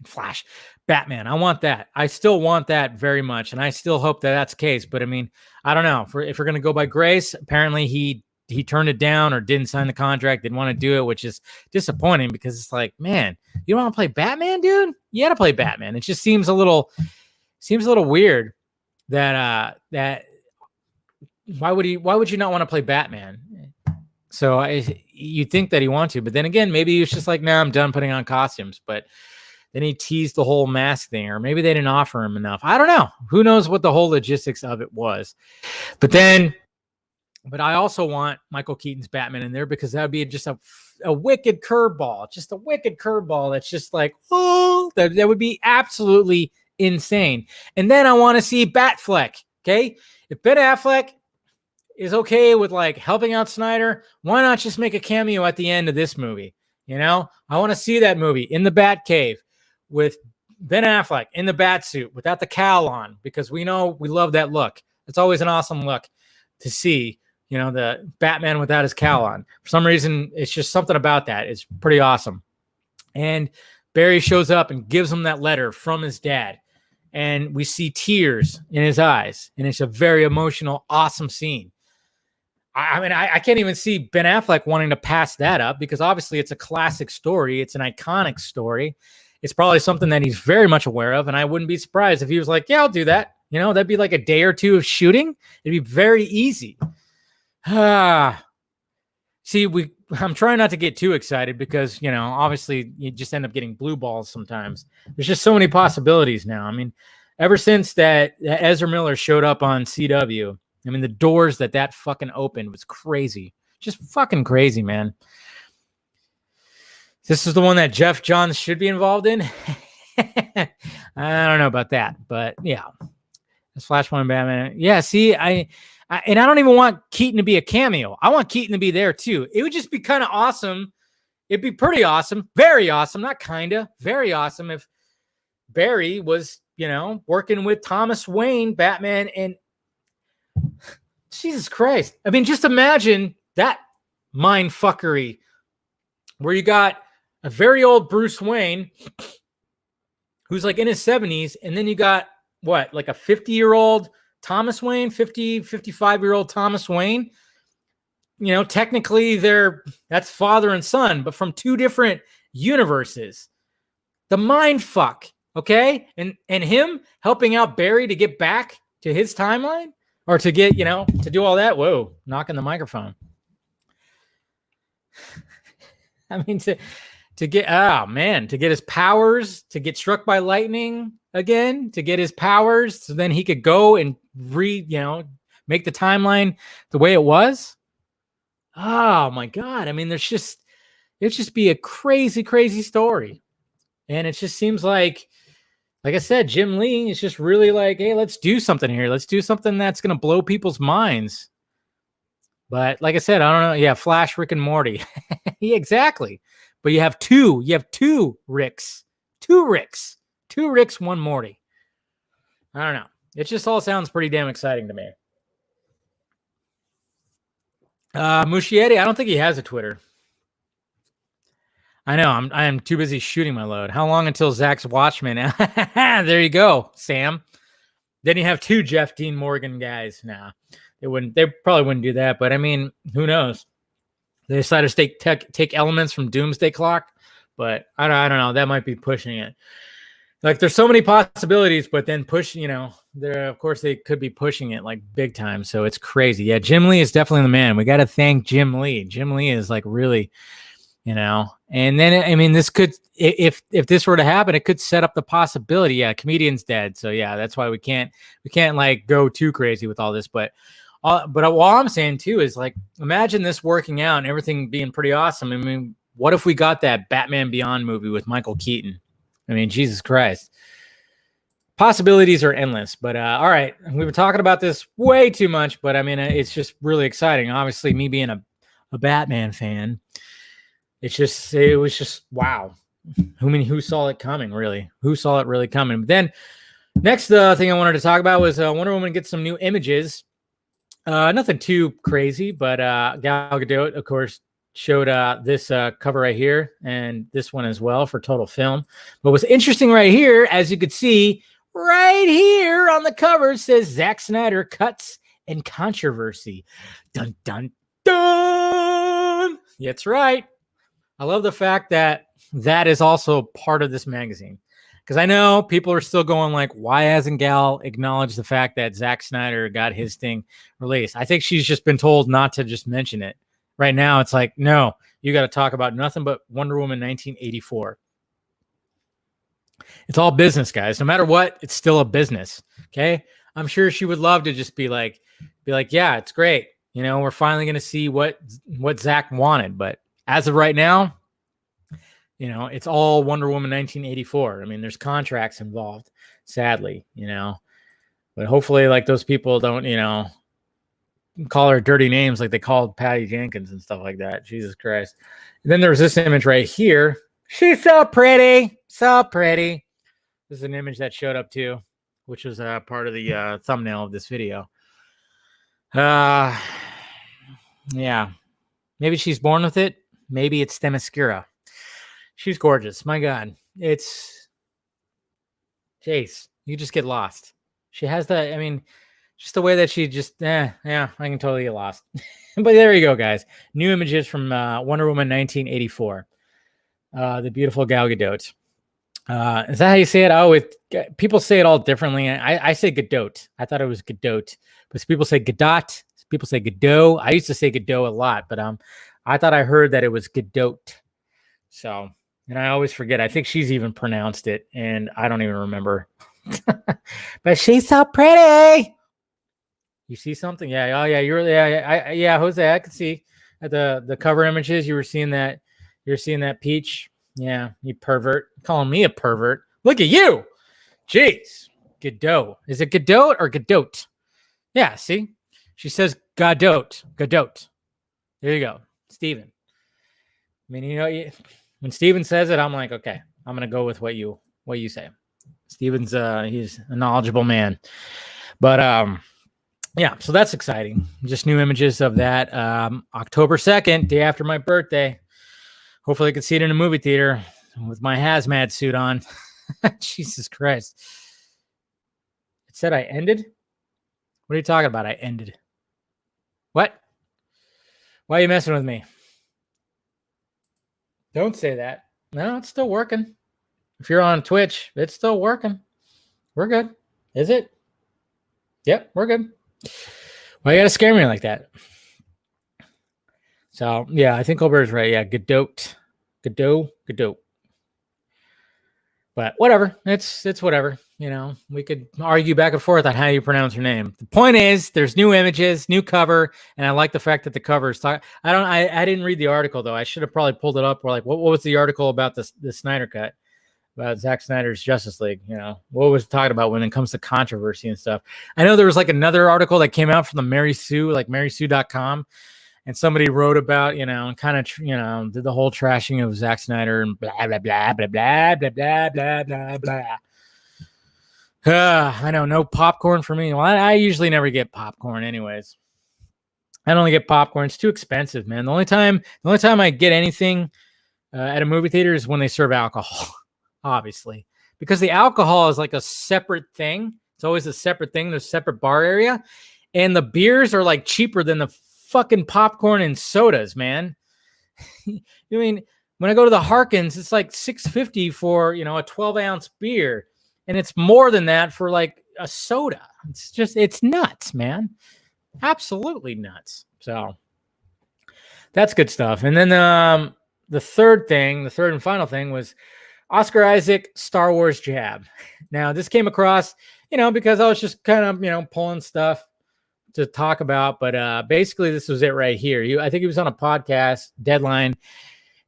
Batman. I want that. I still want that very much, and I still hope that that's the case. But I mean, I don't know. If we're going to go by grace, apparently he turned it down or didn't sign the contract, didn't want to do it, which is disappointing because it's like, man, you don't want to play Batman, dude? You got to play Batman. It just seems a little weird that why would you not want to play Batman? So you think that he wants to, but then again, maybe he was just like, nah, I'm done putting on costumes. But then he teased the whole mask thing, or maybe they didn't offer him enough. I don't know. Who knows what the whole logistics of it was. But I also want Michael Keaton's Batman in there because that would be just a wicked curveball. Just a wicked curveball that's just like, oh, that would be absolutely insane. And then I want to see Batfleck, okay? If Ben Affleck is okay with like helping out Snyder, why not just make a cameo at the end of this movie? I want to see that movie in the Batcave with Ben Affleck in the bat suit without the cowl on, because we know we love that look. It's always an awesome look to see the Batman without his cowl on. For some reason, it's just something about that. It's pretty awesome. And Barry shows up and gives him that letter from his dad. And we see tears in his eyes. And it's a very emotional, awesome scene. I mean, I can't even see Ben Affleck wanting to pass that up because obviously it's a classic story. It's an iconic story. It's probably something that he's very much aware of. And I wouldn't be surprised if he was like, yeah, I'll do that. That'd be like a day or two of shooting. It'd be very easy. See, I'm trying not to get too excited because, obviously you just end up getting blue balls sometimes. There's just so many possibilities now. I mean, ever since that Ezra Miller showed up on CW, I mean, the doors that fucking opened was crazy. Just fucking crazy, man. This is the one that Jeff Johns should be involved in. I don't know about that, but yeah. That's Flashpoint Batman. Yeah, see, and I don't even want Keaton to be a cameo. I want Keaton to be there too. It would just be kind of awesome. It'd be pretty awesome. Very awesome. Not kind of. Very awesome if Barry was, working with Thomas Wayne, Batman, and Jesus Christ. I mean, just imagine that mind fuckery where you got a very old Bruce Wayne who's like in his 70s, and then you got what, like a 50-year-old Thomas Wayne, 55-year-old Thomas Wayne. Technically that's father and son, but from two different universes. The mind fuck, okay? And him helping out Barry to get back to his timeline or to get, to do all that. Whoa, knocking the microphone. I mean, to get his powers, to get struck by lightning again, to get his powers, so then he could go and make the timeline the way it was. Oh my God. I mean, it'd just be a crazy, crazy story. And it just seems like I said, Jim Lee is just really like, hey, let's do something here. Let's do something that's going to blow people's minds. But like I said, I don't know. Yeah, Flash, Rick and Morty. Yeah, exactly. But you have two Ricks. Two Ricks, one Morty. I don't know. It just all sounds pretty damn exciting to me. Muschietti, I don't think he has a Twitter. I know. I am too busy shooting my load. How long until Zach's Watchmen? There you go, Sam. Then you have two Jeff Dean Morgan guys. Nah, they probably wouldn't do that. But I mean, who knows? They decided to take elements from Doomsday Clock, but I don't know. That might be pushing it. Like, there's so many possibilities, but then of course they could be pushing it like big time. So it's crazy. Yeah, Jim Lee is definitely the man. We got to thank Jim Lee. Jim Lee is like really, and then, I mean, this could, if this were to happen, it could set up the possibility. Yeah, comedian's dead. So yeah, that's why we can't like go too crazy with all this. But all I'm saying too is, like, imagine this working out and everything being pretty awesome. I mean, what if we got that Batman Beyond movie with Michael Keaton? I mean, Jesus Christ. Possibilities are endless. But all right, we were talking about this way too much, but I mean, it's just really exciting. Obviously, me being a Batman fan, it was just wow. Who saw it coming, really? Who saw it really coming? But then next thing I wanted to talk about was Wonder Woman gets some new images. Nothing too crazy, but Gal Gadot, of course, showed this cover right here and this one as well for Total Film. But what's interesting right here, as you could see right here on the cover, says Zack Snyder cuts and controversy. Dun, dun, dun. That's right. I love the fact that is also part of this magazine. Because I know people are still going like, why hasn't Gal acknowledged the fact that Zack Snyder got his thing released? I think she's just been told not to just mention it. Right now, it's like, no, you got to talk about nothing but Wonder Woman 1984. It's all business, guys. No matter what, it's still a business. Okay. I'm sure she would love to just be like, yeah, it's great. We're finally going to see what Zack wanted. But as of right now, it's all Wonder Woman 1984. I mean, there's contracts involved, sadly, but hopefully, like, those people don't, call her dirty names like they called Patty Jenkins and stuff like that. Jesus Christ. And then there's this image right here. She's so pretty. So pretty. This is an image that showed up too, which was part of the thumbnail of this video. Yeah. Maybe she's born with it. Maybe it's Themyscira. She's gorgeous. My God. It's Jace. You just get lost. She has that. I mean, just the way that she just, yeah, I can totally get lost. But there you go, guys. New images from Wonder Woman 1984. The beautiful Gal Gadot. Is that how you say it? Oh, people say it all differently. I say Gadot. I thought it was Gadot, but people say Gadot. People say Godot. I used to say Godot a lot, but I thought I heard that it was Gadot. So, and I always forget. I think she's even pronounced it, and I don't even remember. But she's so pretty. You see something? Yeah. Oh, yeah. Yeah, Jose. I could see at the cover images. You were seeing that. You're seeing that peach. Yeah, you pervert. Calling me a pervert. Look at you. Jeez. Godot. Is it Godot or Godot? Yeah. See. She says Gadot. Gadot. There you go. Steven. I mean, you know, when Steven says it, I'm like, okay, I'm going to go with what you say. Steven's he's a knowledgeable man. But yeah, so that's exciting. Just new images of that. October 2nd, day after my birthday. Hopefully I can see it in a movie theater with my hazmat suit on. Jesus Christ. It said I ended? What are you talking about? I ended. What? Why are you messing with me? Don't say that. No, it's still working. If you're on Twitch, it's still working. We're good. Is it? Yep, we're good. Why you gotta scare me like that? So, yeah, I think Colbert's right. Yeah, Godot. But whatever. It's whatever. You know, we could argue back and forth on how you pronounce her name. The point is, there's new images, new cover, and I like the fact that the cover is I didn't read the article though. I should have probably pulled it up. Or like, what was the article about the Snyder Cut? About Zack Snyder's Justice League, you know, what was it talking about when it comes to controversy and stuff. I know there was like another article that came out from the Mary Sue, like marysue.com, and somebody wrote about, you know, kind of, you know, did the whole trashing of Zack Snyder and blah, blah, blah, blah, blah, blah, blah, blah, blah, blah. I know, no popcorn for me. Well, I usually never get popcorn anyways. I don't get popcorn. It's too expensive, man. The only time I get anything at a movie theater is when they serve alcohol. Obviously, because the alcohol is like a separate thing. It's always a separate thing. There's a separate bar area, and the beers are like cheaper than the fucking popcorn and sodas, man. I mean, when I go to the Harkins, it's like $6.50 for, you know, a 12-ounce beer, and it's more than that for like a soda. It's nuts, man. Absolutely nuts. So that's good stuff. And then the third and final thing was Oscar Isaac, Star Wars jab. Now, this came across, you know, because I was just kind of, you know, pulling stuff to talk about. But basically, this was it right here. I think he was on a podcast, Deadline,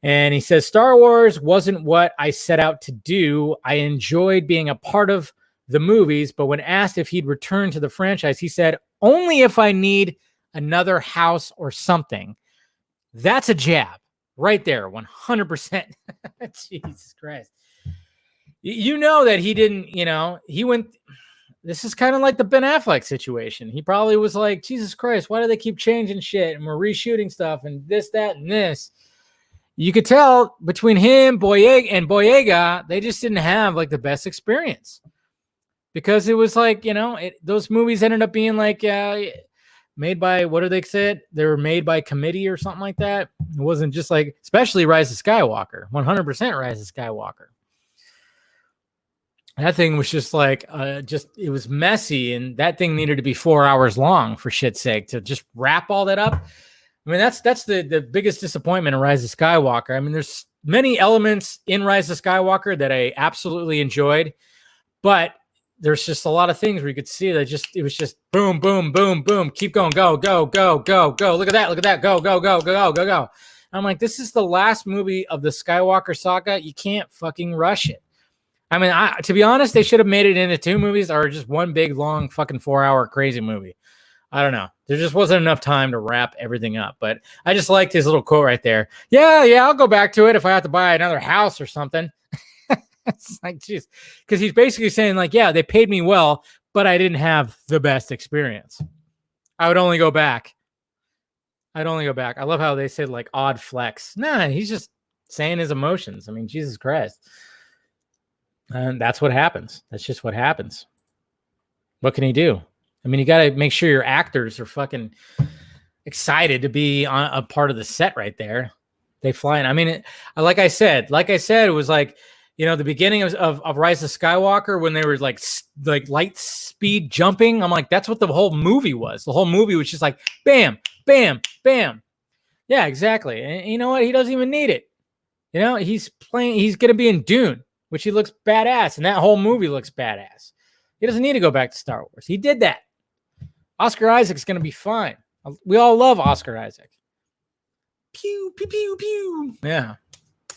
and he says, Star Wars wasn't what I set out to do. I enjoyed being a part of the movies, but when asked if he'd return to the franchise, he said, only if I need another house or something. That's a jab. Right there, 100%. Jesus Christ. You know that he didn't, you know, he went, this is kind of like the Ben Affleck situation. He probably was like, Jesus Christ, why do they keep changing shit? And we're reshooting stuff and this, that, and this. You could tell between him, Boyega, they just didn't have like the best experience. Because it was like, you know, those movies ended up being like, made by, what do they say? They were made by committee or something like that. It wasn't just like, especially Rise of Skywalker, 100% Rise of Skywalker. That thing was just like, it was messy, and that thing needed to be 4 hours long, for shit's sake, to just wrap all that up. I mean, that's the biggest disappointment in Rise of Skywalker. I mean, there's many elements in Rise of Skywalker that I absolutely enjoyed, but there's just a lot of things where you could see that it was just boom, boom, boom, boom. Keep going. Go, go, go, go, go. Look at that. Look at that. Go, go, go, go, go, go, go. I'm like, this is the last movie of the Skywalker saga. You can't fucking rush it. I mean, to be honest, they should have made it into 2 movies or just one big, long, fucking 4-hour crazy movie. I don't know. There just wasn't enough time to wrap everything up. But I just liked his little quote right there. Yeah, I'll go back to it if I have to buy another house or something. It's like, geez, because he's basically saying like, yeah, they paid me well, but I didn't have the best experience. I would only go back I'd only go back. I love how they said like odd flex. Nah, he's just saying his emotions. I mean, Jesus Christ. And that's what happens. That's just what happens. What can he do? I mean, you got to make sure your actors are fucking excited to be on a part of the set right there. They fly in. I mean, like I said, it was like, the beginning of Rise of Skywalker when they were like light speed jumping. I'm like, that's what the whole movie was. The whole movie was just like, bam, bam, bam. Yeah, exactly. And you know what? He doesn't even need it. He's going to be in Dune, which he looks badass. And that whole movie looks badass. He doesn't need to go back to Star Wars. He did that. Oscar Isaac's going to be fine. We all love Oscar Isaac. Pew, pew, pew, pew. Yeah.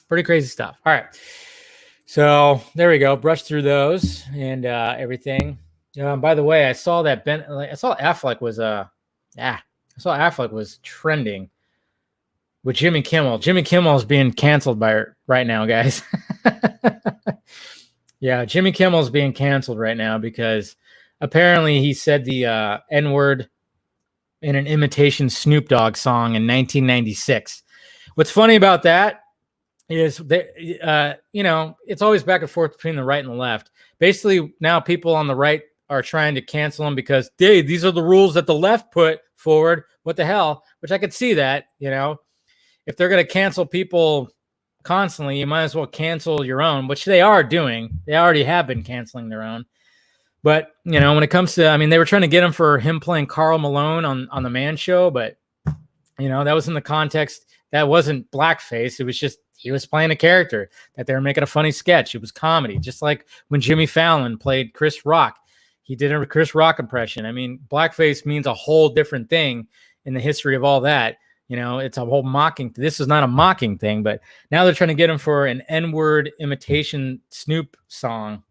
Pretty crazy stuff. All right. So there we go. Brush through those and everything. By the way, I saw that Affleck was trending with Jimmy Kimmel. Jimmy Kimmel is being canceled right now, guys. Yeah, Jimmy Kimmel is being canceled right now because apparently he said the N-word in an imitation Snoop Dogg song in 1996. What's funny about that is that, it's always back and forth between the right and the left. Basically, now people on the right are trying to cancel him because, these are the rules that the left put forward. What the hell? Which I could see that, if they're going to cancel people constantly, you might as well cancel your own, which they are doing. They already have been canceling their own. But, when it comes to, they were trying to get him playing Karl Malone on the Man Show, but, that was in the context, that wasn't blackface. It was just, he was playing a character that they were making a funny sketch. It was comedy, just like when Jimmy Fallon played Chris Rock. He did a Chris Rock impression. Blackface means a whole different thing in the history of all that. It's a whole mocking. This is not a mocking thing, but now they're trying to get him for an N-word imitation Snoop song.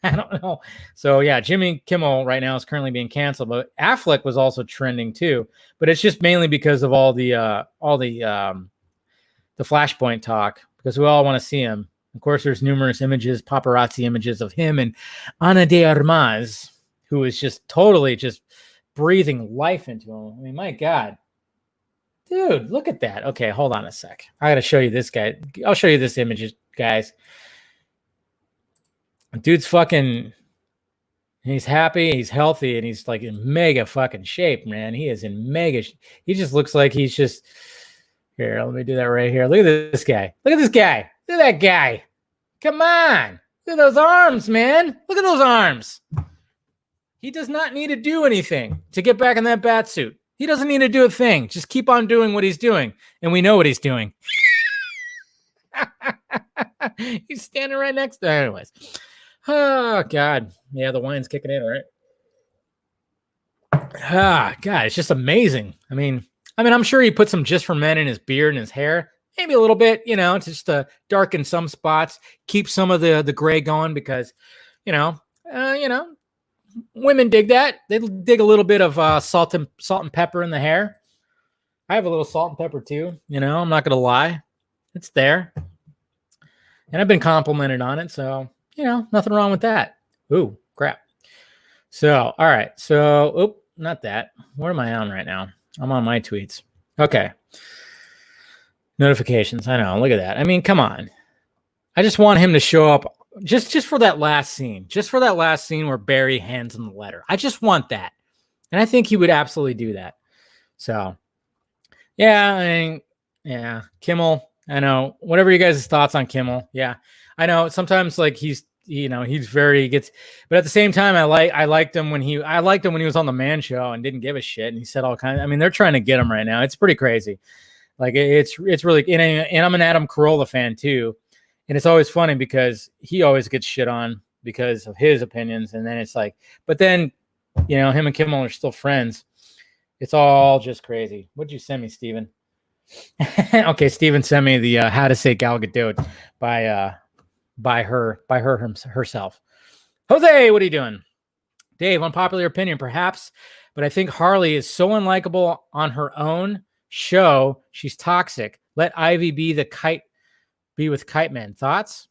I don't know. So yeah, Jimmy Kimmel right now is currently being canceled, but Affleck was also trending too. But it's just mainly because of all the Flashpoint talk, because we all want to see him. Of course, there's numerous paparazzi images of him and Ana de Armas, who is just totally just breathing life into him. My God. Dude, look at that. Okay, hold on a sec. I got to show you this guy. I'll show you this image, guys. Dude's fucking, he's happy, he's healthy, and he's like in mega fucking shape, man. He is in mega. He just looks like he's just, here, let me do that right here. Look at this guy. Look at this guy. Look at that guy. Come on. Look at those arms, man. Look at those arms. He does not need to do anything to get back in that bat suit. He doesn't need to do a thing. Just keep on doing what he's doing. And we know what he's doing. He's standing right next to him. Anyways. Oh, God. Yeah, the wine's kicking in, right? Ah, God, it's just amazing. I'm sure he put some Just for Men in his beard and his hair. Maybe a little bit, just to darken some spots, keep some of the gray going because, women dig that. They dig a little bit of salt and pepper in the hair. I have a little salt and pepper too. I'm not gonna lie, it's there, and I've been complimented on it. So nothing wrong with that. Ooh, crap. So all right. So not that. What am I on right now? I'm on my tweets. Okay. Notifications. I know. Look at that. Come on. I just want him to show up. Just for that last scene. Just for that last scene where Barry hands him the letter. I just want that. And I think he would absolutely do that. So, yeah, Kimmel, I know. Whatever you guys' thoughts on Kimmel. Yeah, I know. Sometimes, like, he's but at the same time, I liked him when he was on the Man Show and didn't give a shit. And he said all kinds. They're trying to get him right now. It's pretty crazy. Like, it's really, and I'm an Adam Carolla fan too. And it's always funny because he always gets shit on because of his opinions. And then it's like, but then, him and Kimmel are still friends. It's all just crazy. What'd you send me, Steven? Okay, Steven sent me the How to Say Gal Gadot by herself. Jose, what are you doing? Dave, unpopular opinion, perhaps, but I think Harley is so unlikable on her own show. She's toxic. Let Ivy be with Kite Man. Thoughts?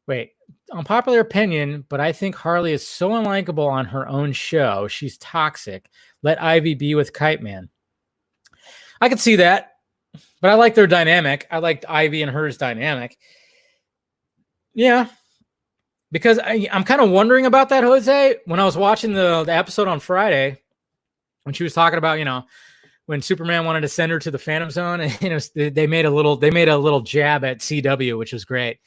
Wait, unpopular opinion, but I think Harley is so unlikable on her own show. She's toxic. Let Ivy be with Kite Man. I could see that, but I like their dynamic. I liked Ivy and hers dynamic. Yeah, because I'm kind of wondering about that, Jose. When I was watching the episode on Friday, when she was talking about, when Superman wanted to send her to the Phantom Zone, and they made a little jab at CW, which was great.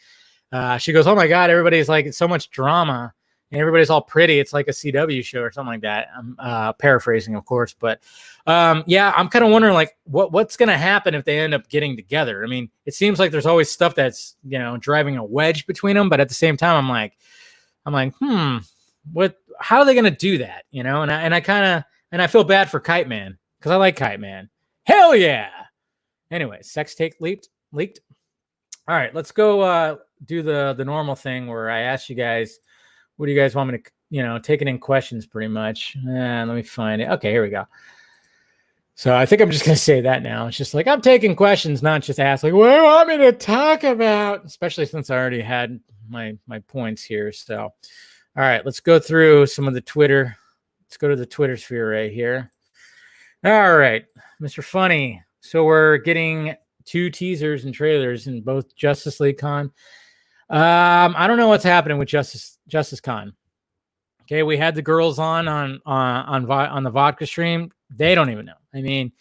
She goes, "Oh my God, everybody's like, it's so much drama, and everybody's all pretty. It's like a CW show or something like that." I'm paraphrasing, of course, but yeah, I'm kind of wondering like what's going to happen if they end up getting together. I mean, it seems like there's always stuff that's driving a wedge between them, but at the same time, I'm like, how are they going to do that? And I feel bad for Kite Man because I like Kite Man. Hell yeah. Anyway, sex tape leaked. All right, let's go do the normal thing where I ask you guys, what do you guys want me to, taking in questions pretty much. Let me find it. Okay, here we go. So I think I'm just going to say that now. It's just like, I'm taking questions, not just ask like, what do you want me to talk about? Especially since I already had my points here. So, all right, let's go through some of the Twitter. Let's go to the Twitter sphere right here. All right, Mr. Funny. So we're getting 2 teasers and trailers in both Justice League Con. I don't know what's happening with Justice Con. Okay, we had the girls on the vodka stream. They don't even know. I mean,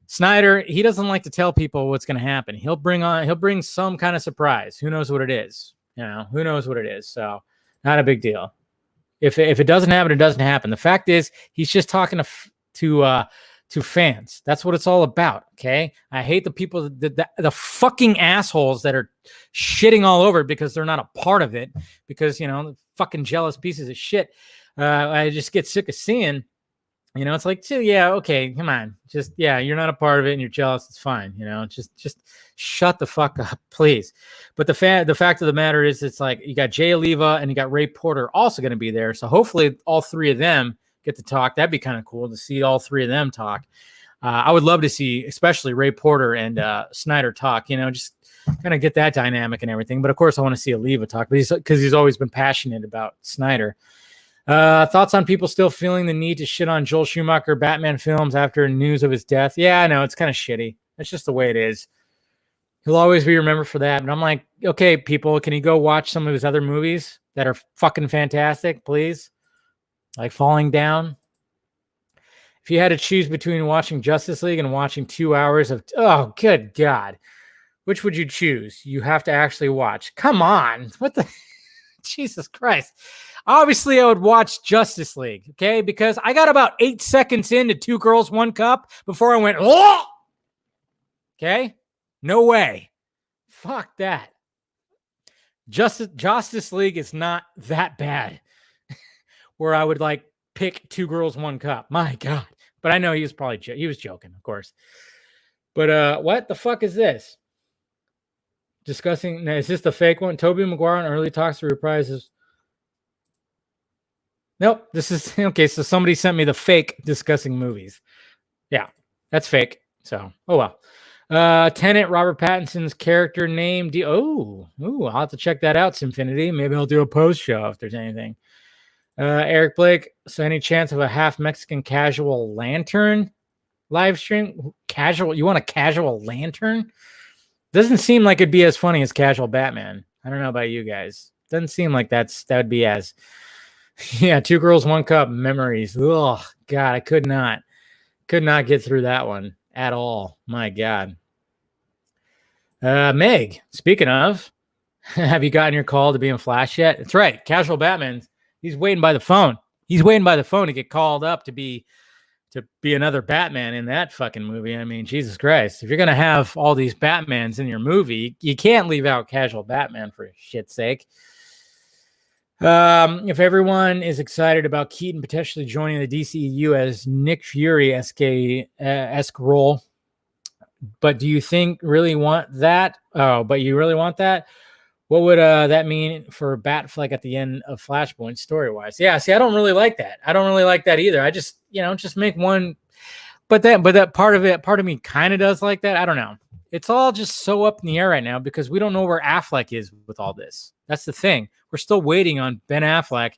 Snyder, he doesn't like to tell people what's going to happen. He'll bring some kind of surprise. Who knows what it is? Who knows what it is? So, not a big deal. If it doesn't happen, it doesn't happen. The fact is, he's just talking to fans. That's what it's all about. Okay. I hate the people, the fucking assholes that are shitting all over it because they're not a part of it. Because the fucking jealous pieces of shit. I just get sick of seeing. It's like, yeah, okay, come on, just you're not a part of it and you're jealous. It's fine. Just shut the fuck up, please. But the fact of the matter is, it's like you got Jay Oliva and you got Ray Porter also going to be there. So hopefully all 3 of them get to talk. That'd be kind of cool to see all 3 of them talk. I would love to see, especially Ray Porter and Snyder talk, just kind of get that dynamic and everything. But of course, I want to see Oliva talk because he's always been passionate about Snyder. Thoughts on people still feeling the need to shit on Joel Schumacher Batman films after news of his death? Yeah, I know, it's kind of shitty. That's just the way it is. He'll always be remembered for that. And I'm like, okay, people, can you go watch some of his other movies that are fucking fantastic, please? Like Falling Down. If you had to choose between watching Justice League and watching 2 hours of, oh, good God, which would you choose? You have to actually watch. Come on. What the? Jesus Christ. Obviously, I would watch Justice League, okay? Because I got about 8 seconds into 2 Girls, 1 Cup before I went, oh! Okay? No way. Fuck that. Justice League is not that bad where I would like pick 2 Girls, 1 Cup. My God. But I know he was probably he was joking, of course. But what the fuck is this? Discussing, is this the fake one? Tobey Maguire on early talks to reprise his. Nope, this is okay. So somebody sent me the fake discussing movies. Yeah, that's fake. So, oh well. Tenet, Robert Pattinson's character name. I'll have to check that out, Simfinity. Maybe I'll do a post show if there's anything. Eric Blake. So, any chance of a half Mexican casual lantern live stream? Casual? You want a casual lantern? Doesn't seem like it'd be as funny as Casual Batman. I don't know about you guys. Doesn't seem like that would be as. Yeah, 2 Girls, 1 Cup memories. Oh God, I could not get through that one at all. My God. Meg, speaking of, have you gotten your call to be in Flash yet? That's right. Casual Batman. He's waiting by the phone. He's waiting by the phone to get called up to be another Batman in that fucking movie. I mean, Jesus Christ. If you're going to have all these Batmans in your movie, you can't leave out Casual Batman for shit's sake. If everyone is excited about Keaton potentially joining the DCEU as Nick Fury-esque role, but do you really want that? Oh, but you really want that? What would that mean for Batfleck at the end of Flashpoint story-wise? Yeah, see, I don't really like that. I don't really like that either. I just, just make one. But that part of me kind of does like that. I don't know. It's all just so up in the air right now because we don't know where Affleck is with all this. That's the thing. We're still waiting on Ben Affleck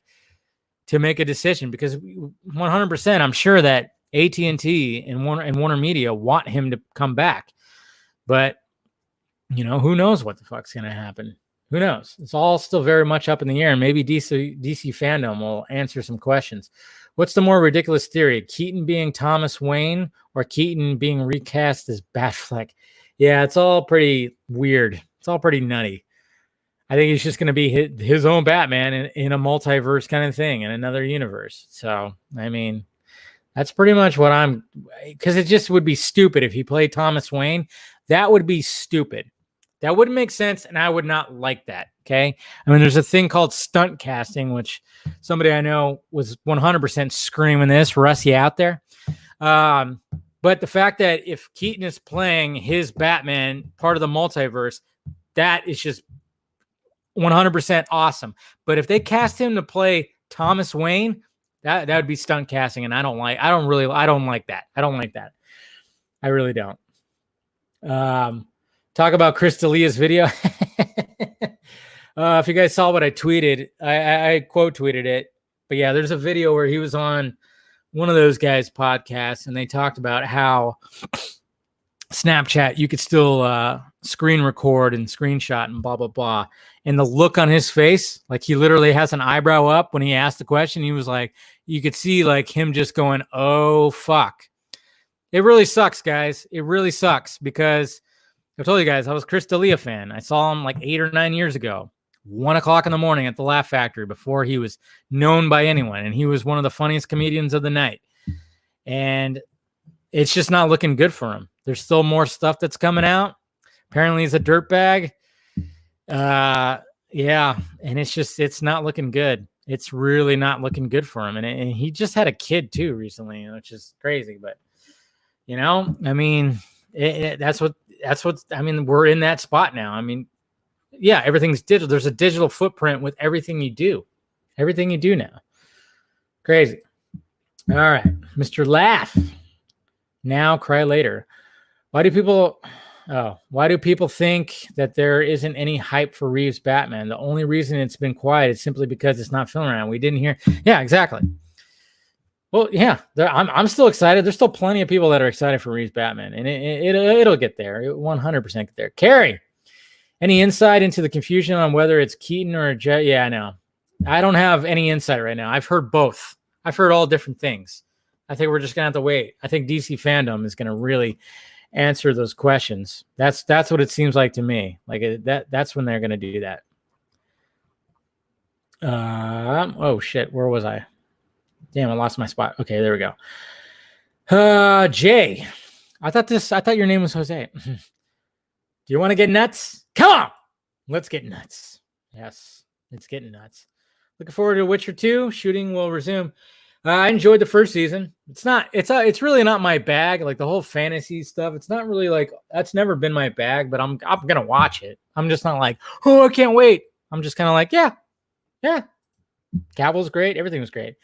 to make a decision because 100%, I'm sure that AT&T and Warner Media want him to come back. But, who knows what the fuck's going to happen? Who knows? It's all still very much up in the air, and maybe DC fandom will answer some questions. What's the more ridiculous theory? Keaton being Thomas Wayne or Keaton being recast as Batfleck? Yeah, it's all pretty weird. It's all pretty nutty. I think he's just going to be his own Batman in a multiverse kind of thing, in another universe. So, I mean, that's pretty much what because it just would be stupid if he played Thomas Wayne. That would be stupid. That wouldn't make sense, and I would not like that, okay? I mean, there's a thing called stunt casting, which somebody I know was 100% screaming this, Russ, you out there? But the fact that if Keaton is playing his Batman, part of the multiverse, that is just 100% awesome. But if they cast him to play Thomas Wayne, that would be stunt casting, and I don't like that. I don't like that. I really don't. Talk about Chris D'Elia's video. If you guys saw what I tweeted, I quote tweeted it. But yeah, there's a video where he was on one of those guys' podcasts, and they talked about how Snapchat, you could still screen record and screenshot and blah, blah, blah. And the look on his face, like he literally has an eyebrow up when he asked the question. He was like, you could see like him just going, oh, fuck. It really sucks, guys. It really sucks because I told you guys I was a Chris D'Elia fan. I saw him like 8 or 9 years ago, 1 o'clock in the morning at the Laugh Factory before he was known by anyone. And he was one of the funniest comedians of the night. And it's just not looking good for him. There's still more stuff that's coming out. Apparently he's a dirtbag. Yeah. And it's not looking good. It's really not looking good for him. And he just had a kid too recently, which is crazy. But, I mean, that's what, I mean, we're in that spot now. I mean, yeah, everything's digital. There's a digital footprint with everything you do now. Crazy. All right. Mr. Laugh. Now cry later. Why do people think that there isn't any hype for Reeves' Batman? The only reason it's been quiet is simply because it's not filmed around. We didn't hear. Yeah, exactly. Well, yeah, I'm still excited. There's still plenty of people that are excited for Reeves' Batman, and it'll get there. It 100% get there. Carrie, any insight into the confusion on whether it's Keaton or Jet? Yeah, no, I don't have any insight right now. I've heard both. I've heard all different things. I think we're just gonna have to wait. I think DC fandom is gonna really answer those questions. That's what it seems like to me. Like that's when they're gonna do that. Oh shit, where was I? Damn, I lost my spot. Okay, there we go. Jay, I thought your name was Jose. Do you want to get nuts? Come on, let's get nuts. Yes, it's getting nuts. Looking forward to Witcher 2. Shooting will resume. I enjoyed the first season. It's really not my bag. Like the whole fantasy stuff. It's not really like, that's never been my bag, but I'm going to watch it. I'm just not like, oh, I can't wait. I'm just kind of like, yeah. Cavill's great. Everything was great.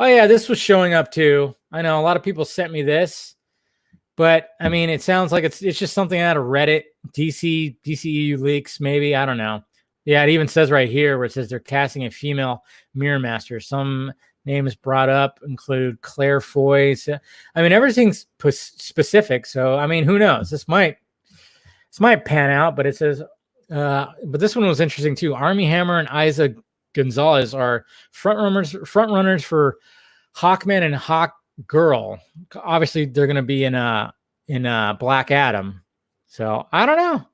Oh yeah. This was showing up too. I know a lot of people sent me this, but I mean, it sounds like it's just something out of Reddit, DCEU leaks, maybe. I don't know. Yeah. It even says right here where it says they're casting a female Mirror Master. Some names brought up include Claire Foy. I mean, everything's specific. So, I mean, who knows? This might pan out, but it says, but this one was interesting too. Armie Hammer and Isa Gonzalez are front runners for Hawkman and Hawk Girl. Obviously, they're going to be in Black Adam. So I don't know.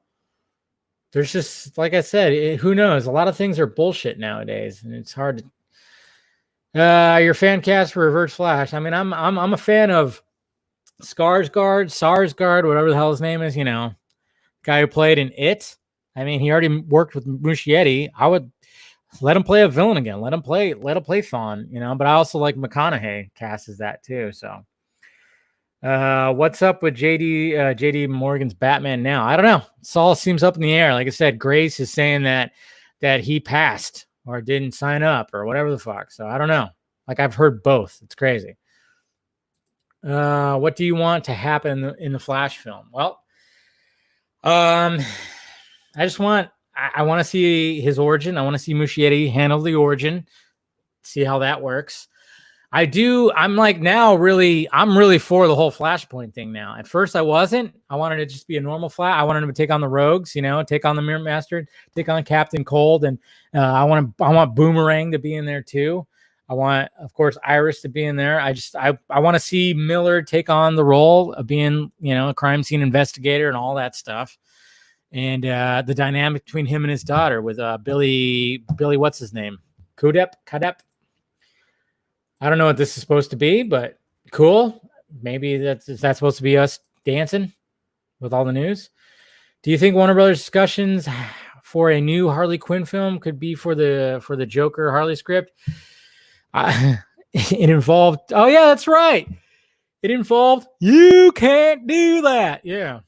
There's just, like I said, who knows? A lot of things are bullshit nowadays, and it's hard to. Your fan cast for Reverse Flash. I mean, I'm a fan of Sarsgaard, whatever the hell his name is. Guy who played in It. I mean, he already worked with Muschietti. I would let him play a villain again. Let him play Thawne. But I also like McConaughey cast as that too. So, what's up with JD Morgan's Batman now? I don't know. It all seems up in the air. Like I said, Grace is saying that he passed or didn't sign up or whatever the fuck. So I don't know. Like I've heard both. It's crazy. What do you want to happen in the Flash film? Well, I want to see his origin. I want to see Muschietti handle the origin, see how that works. I'm like now I'm really for the whole Flashpoint thing now. At first I wasn't. I wanted it to just be a normal Flash. I wanted him to take on the Rogues, take on the Mirror Master, take on Captain Cold, and I want Boomerang to be in there too. I want, of course, Iris to be in there. I want to see Miller take on the role of being, a crime scene investigator and all that stuff. And the dynamic between him and his daughter with Billy, what's his name? Kadep. I don't know what this is supposed to be, but cool. Maybe that's supposed to be us dancing with all the news. Do you think Warner Brothers discussions for a new Harley Quinn film could be for the Joker Harley script? It involved. Oh yeah, that's right. It involved. You can't do that. Yeah.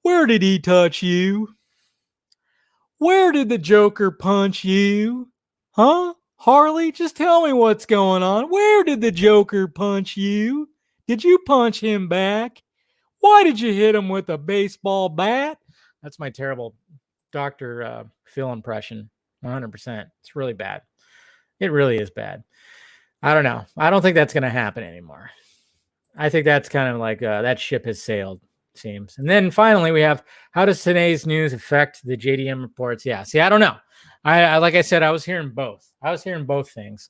Where did he touch you? Where did the Joker punch you? Huh? Harley, just tell me what's going on. Where did the Joker punch you? Did you punch him back? Why did you hit him with a baseball bat? That's my terrible Dr. Phil impression. 100%. It's really bad. It really is bad. I don't know. I don't think that's going to happen anymore. I think that's kind of like that ship has sailed, seems. And then finally, we have, how does today's news affect the JDM reports? Yeah. See, I don't know. I like I said, I was hearing both. I was hearing both things.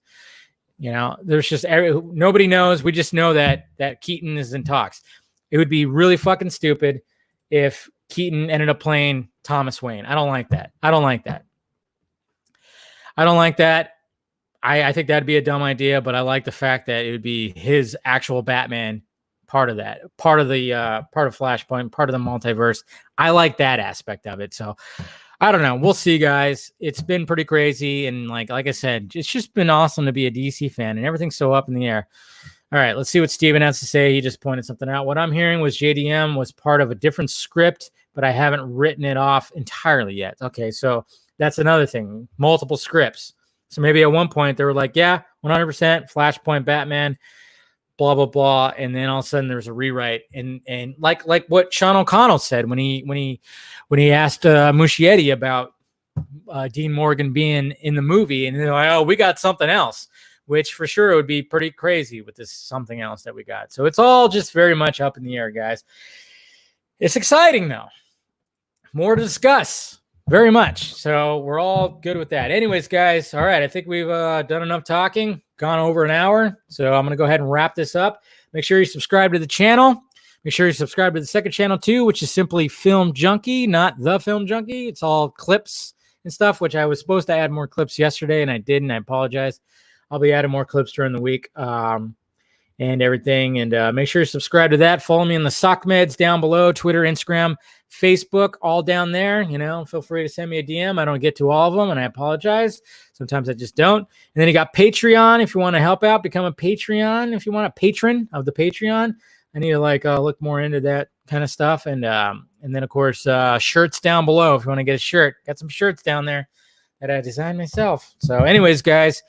There's just nobody knows. We just know that Keaton is in talks. It would be really fucking stupid if Keaton ended up playing Thomas Wayne. I don't like that. I think that'd be a dumb idea, but I like the fact that it would be his actual Batman part of that, part of Flashpoint, part of the multiverse. I like that aspect of it. So I don't know. We'll see, guys. It's been pretty crazy. And like I said, it's just been awesome to be a DC fan and everything's so up in the air. All right, let's see what Steven has to say. He just pointed something out. What I'm hearing was JDM was part of a different script, but I haven't written it off entirely yet. Okay, so that's another thing. Multiple scripts. So maybe at one point they were like, yeah, 100% Flashpoint Batman, blah, blah, blah. And then all of a sudden there's a rewrite. And like what Sean O'Connell said when he asked Muschietti about Dean Morgan being in the movie, and they're like, oh, we got something else, which for sure would be pretty crazy with this something else that we got. So it's all just very much up in the air, guys. It's exciting though. More to discuss. Very much. So we're all good with that. Anyways, guys, all right. I think we've done enough talking, gone over an hour. So I'm going to go ahead and wrap this up. Make sure you subscribe to the channel. Make sure you subscribe to the second channel too, which is simply Film Junkie, not The Film Junkie. It's all clips and stuff, which I was supposed to add more clips yesterday and I didn't. I apologize. I'll be adding more clips during the week and everything. And make sure you subscribe to that. Follow me in the Sock Meds down below, Twitter, Instagram, Facebook, all down there. Feel free to send me a DM. I don't get to all of them, and I apologize. Sometimes I just don't. And then you got Patreon. If you want to help out, become a Patreon. If you want a patron of the Patreon, I need to look more into that kind of stuff. And then of course shirts down below. If you want to get a shirt, got some shirts down there that I designed myself. So, anyways, guys,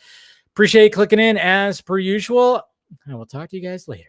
appreciate you clicking in as per usual. I will talk to you guys later.